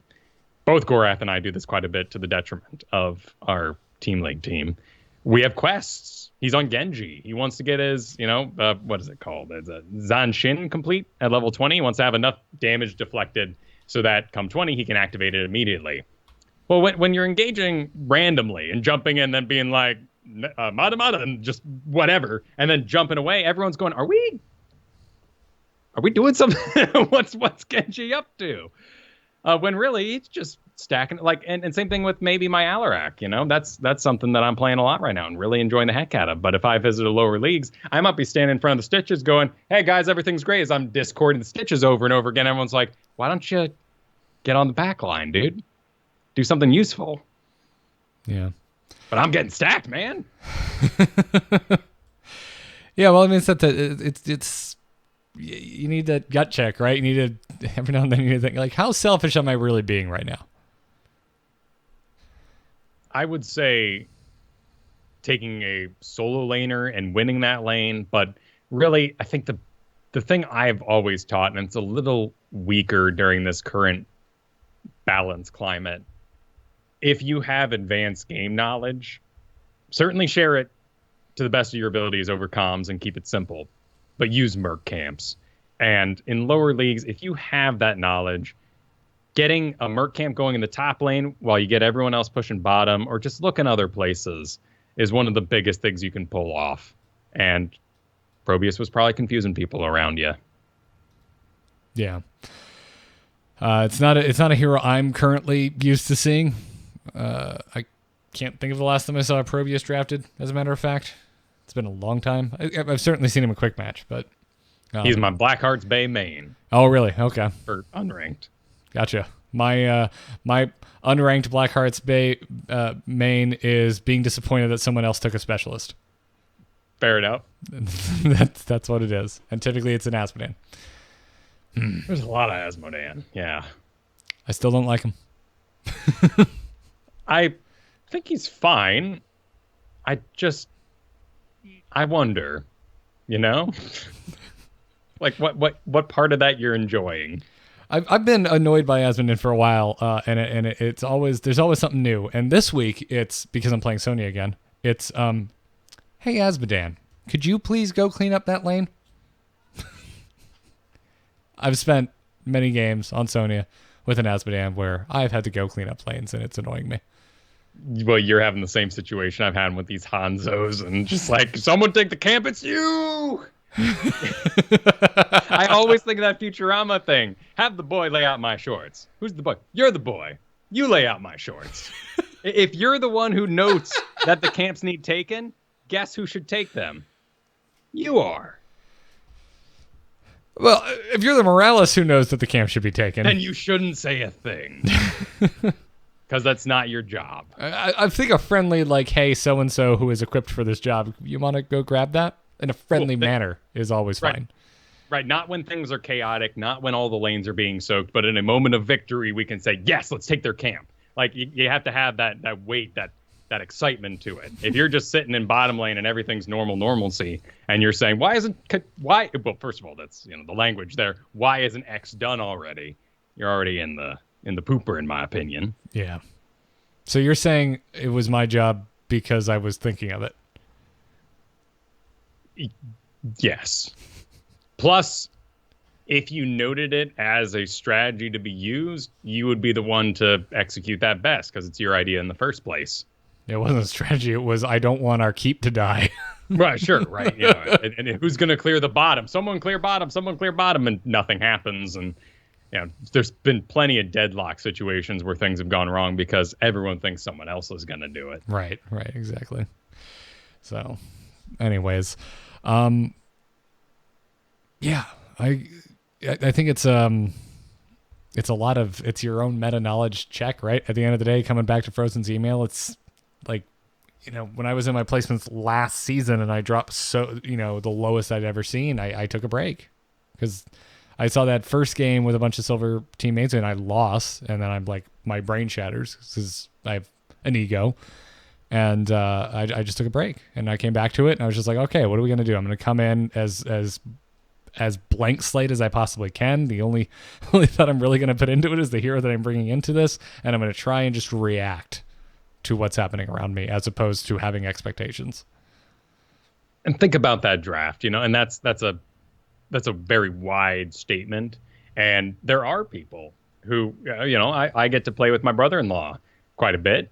both Gorath and I do this quite a bit to the detriment of our Team League team. We have quests. He's on Genji. He wants to get his, what is it called? It's a Zanshin complete at level 20. He wants to have enough damage deflected so that come 20, he can activate it immediately. Well, when you're engaging randomly and jumping in and then being like, mada, and just whatever, and then jumping away, everyone's going, are we doing something? What's Genji up to? When really, he's just stacking it. And same thing with maybe my Alarak, that's something that I'm playing a lot right now and really enjoying the heck out of. But if I visit lower leagues, I might be standing in front of the Stitches going, hey guys, everything's great. As I'm discording the Stitches over and over again, everyone's like, why don't you get on the back line, dude? Do something useful. Yeah. But I'm getting stacked, man. Yeah, well, I mean, it's you need that gut check, right? You need to, every now and then you need to think, like, how selfish am I really being right now? I would say taking a solo laner and winning that lane, but really, I think the thing I've always taught, and it's a little weaker during this current balance climate, if you have advanced game knowledge, certainly share it to the best of your abilities over comms and keep it simple. But use Merc camps. And in lower leagues, if you have that knowledge, getting a Merc camp going in the top lane while you get everyone else pushing bottom, or just look in other places, is one of the biggest things you can pull off. And Probius was probably confusing people around you. Yeah. It's not a hero I'm currently used to seeing. I can't think of the last time I saw a Probius drafted, as a matter of fact. It's been a long time. I've certainly seen him in quick match, but he's my Blackheart's Bay main. Oh, really? Okay. For unranked. Gotcha. My unranked Blackheart's Bay main is being disappointed that someone else took a specialist. Fair enough. That's what it is, and typically it's an Asmodan. There's a lot of Asmodan. Yeah. I still don't like him. I think he's fine. I wonder, like what part of that you're enjoying? I've been annoyed by Asmodan for a while, and it's always, there's always something new. And this week it's because I'm playing Sonya again. It's hey Asmodan, could you please go clean up that lane? I've spent many games on Sonya with an Asmodan where I've had to go clean up lanes, and it's annoying me. Well, you're having the same situation I've had with these Hanzos, and just like, someone take the camp, it's you! I always think of that Futurama thing. Have the boy lay out my shorts. Who's the boy? You're the boy. You lay out my shorts. If you're the one who notes that the camps need taken, guess who should take them? You are. Well, if you're the Morales who knows that the camp should be taken, then you shouldn't say a thing. Because that's not your job. I think a friendly, like, hey, so-and-so who is equipped for this job, you want to go grab that? In a friendly manner is always fine. Right, not when things are chaotic, not when all the lanes are being soaked, but in a moment of victory, we can say, yes, let's take their camp. Like, you have to have that weight, that excitement to it. If you're just sitting in bottom lane and everything's normalcy, and you're saying, why? Well, first of all, that's, the language there. Why isn't X done already? You're already in the pooper, in my opinion. Yeah. So you're saying it was my job because I was thinking of it? Yes. Plus, if you noted it as a strategy to be used, you would be the one to execute that best because it's your idea in the first place. It wasn't a strategy. It was, I don't want our keep to die. Right, sure, right. And who's going to clear the bottom? Someone clear bottom, and nothing happens. And there's been plenty of deadlock situations where things have gone wrong because everyone thinks someone else is going to do it. Right, exactly. So, anyways, yeah, I think it's a lot of, it's your own meta knowledge check, right? At the end of the day, coming back to Frozen's email, it's like, when I was in my placements last season and I dropped the lowest I'd ever seen, I took a break because I saw that first game with a bunch of silver teammates and I lost, and then I'm like, my brain shatters because I have an ego, and I just took a break and I came back to it and I was just like, okay, what are we gonna do? I'm gonna come in as blank slate as I possibly can. The only thought I'm really gonna put into it is the hero that I'm bringing into this, and I'm gonna try and just react to what's happening around me as opposed to having expectations. And think about that draft, and that's a very wide statement. And there are people who, I get to play with my brother-in-law quite a bit.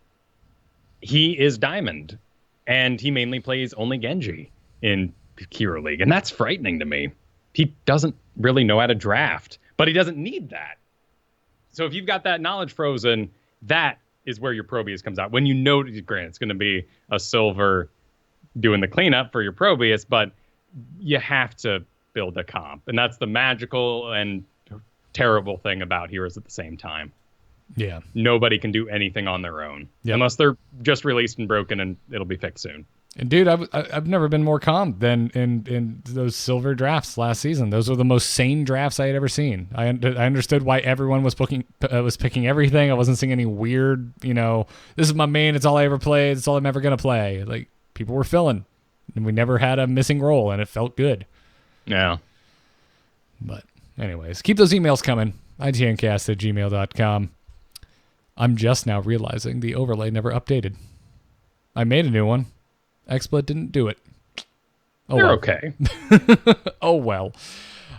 He is Diamond, and he mainly plays only Genji in Hero League, and that's frightening to me. He doesn't really know how to draft, but he doesn't need that. So if you've got that knowledge frozen, that is where your Probius comes out. When granted, it's going to be a silver doing the cleanup for your Probius, but you have to build a comp. And that's the magical and terrible thing about heroes at the same time. Yeah. Nobody can do anything on their own unless they're just released and broken, and it'll be fixed soon. And dude, I've never been more calm than in those silver drafts last season. Those were the most sane drafts I had ever seen. I understood why everyone was picking everything. I wasn't seeing any weird, this is my main, it's all I ever played, it's all I'm ever going to play. Like, people were filling, and we never had a missing role, and it felt good. Yeah. But anyways, keep those emails coming. itncast@gmail.com. I'm just now realizing the overlay never updated. I made a new one. XSplit didn't do it. Oh, You're well. okay. Oh, well.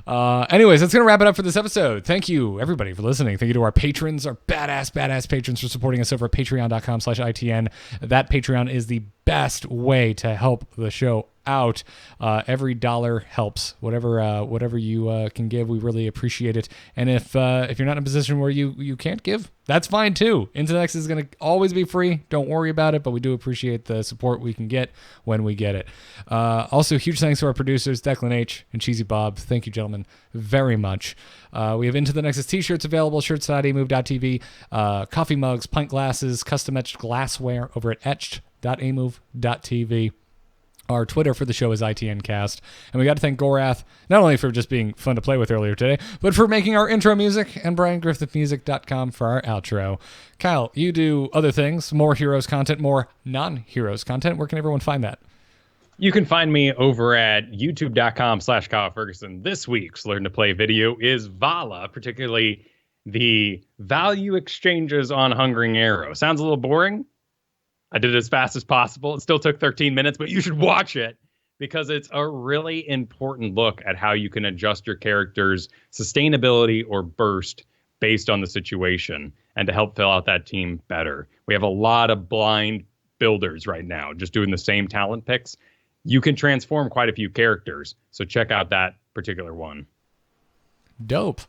Anyways, that's going to wrap it up for this episode. Thank you, everybody, for listening. Thank you to our patrons, our badass patrons, for supporting us over at patreon.com/ITN. That Patreon is the best way to help the show out. Every dollar helps. Whatever you can give, we really appreciate it. And if you're not in a position where you can't give, that's fine too. Into the Nexus is going to always be free. Don't worry about it, but we do appreciate the support we can get when we get it. Also, huge thanks to our producers, Declan H. and Cheesy Bob. Thank you, gentlemen, very much. We have Into the Nexus t-shirts available, shirts.amove.tv, coffee mugs, pint glasses, custom etched glassware over at etched.amove.tv. Our Twitter for the show is ITNcast. And we got to thank Gorath, not only for just being fun to play with earlier today, but for making our intro music, and BrianGriffithMusic.com for our outro. Kyle, you do other things, more Heroes content, more non-Heroes content. Where can everyone find that? You can find me over at youtube.com/Kyle Fergusson. This week's Learn to Play video is Vala, particularly the value exchanges on Hungering Arrow. Sounds a little boring. I did it as fast as possible. It still took 13 minutes, but you should watch it because it's a really important look at how you can adjust your character's sustainability or burst based on the situation and to help fill out that team better. We have a lot of blind builders right now just doing the same talent picks. You can transform quite a few characters, so check out that particular one. Dope.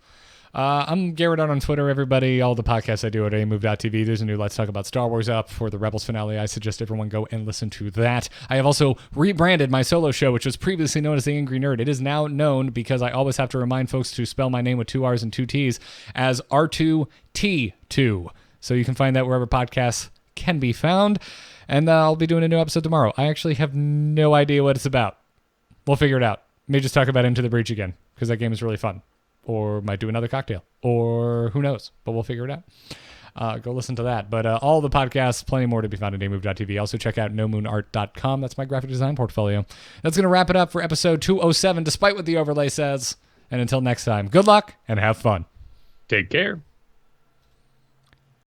I'm Garrett on Twitter, everybody. All the podcasts I do at amove.tv. There's a new Let's Talk About Star Wars up for the Rebels finale. I suggest everyone go and listen to that. I have also rebranded my solo show, which was previously known as The Angry Nerd. It is now known, because I always have to remind folks to spell my name with 2 R's and 2 T's, as R2T2. So you can find that wherever podcasts can be found. And I'll be doing a new episode tomorrow. I actually have no idea what it's about. We'll figure it out. May just talk about Into the Breach again, because that game is really fun. Or might do another cocktail, or who knows, but we'll figure it out. Go listen to that. But all the podcasts, plenty more to be found at amove.tv. Also check out nomoonart.com. That's my graphic design portfolio. That's going to wrap it up for episode 207, despite what the overlay says. And until next time, good luck and have fun. Take care.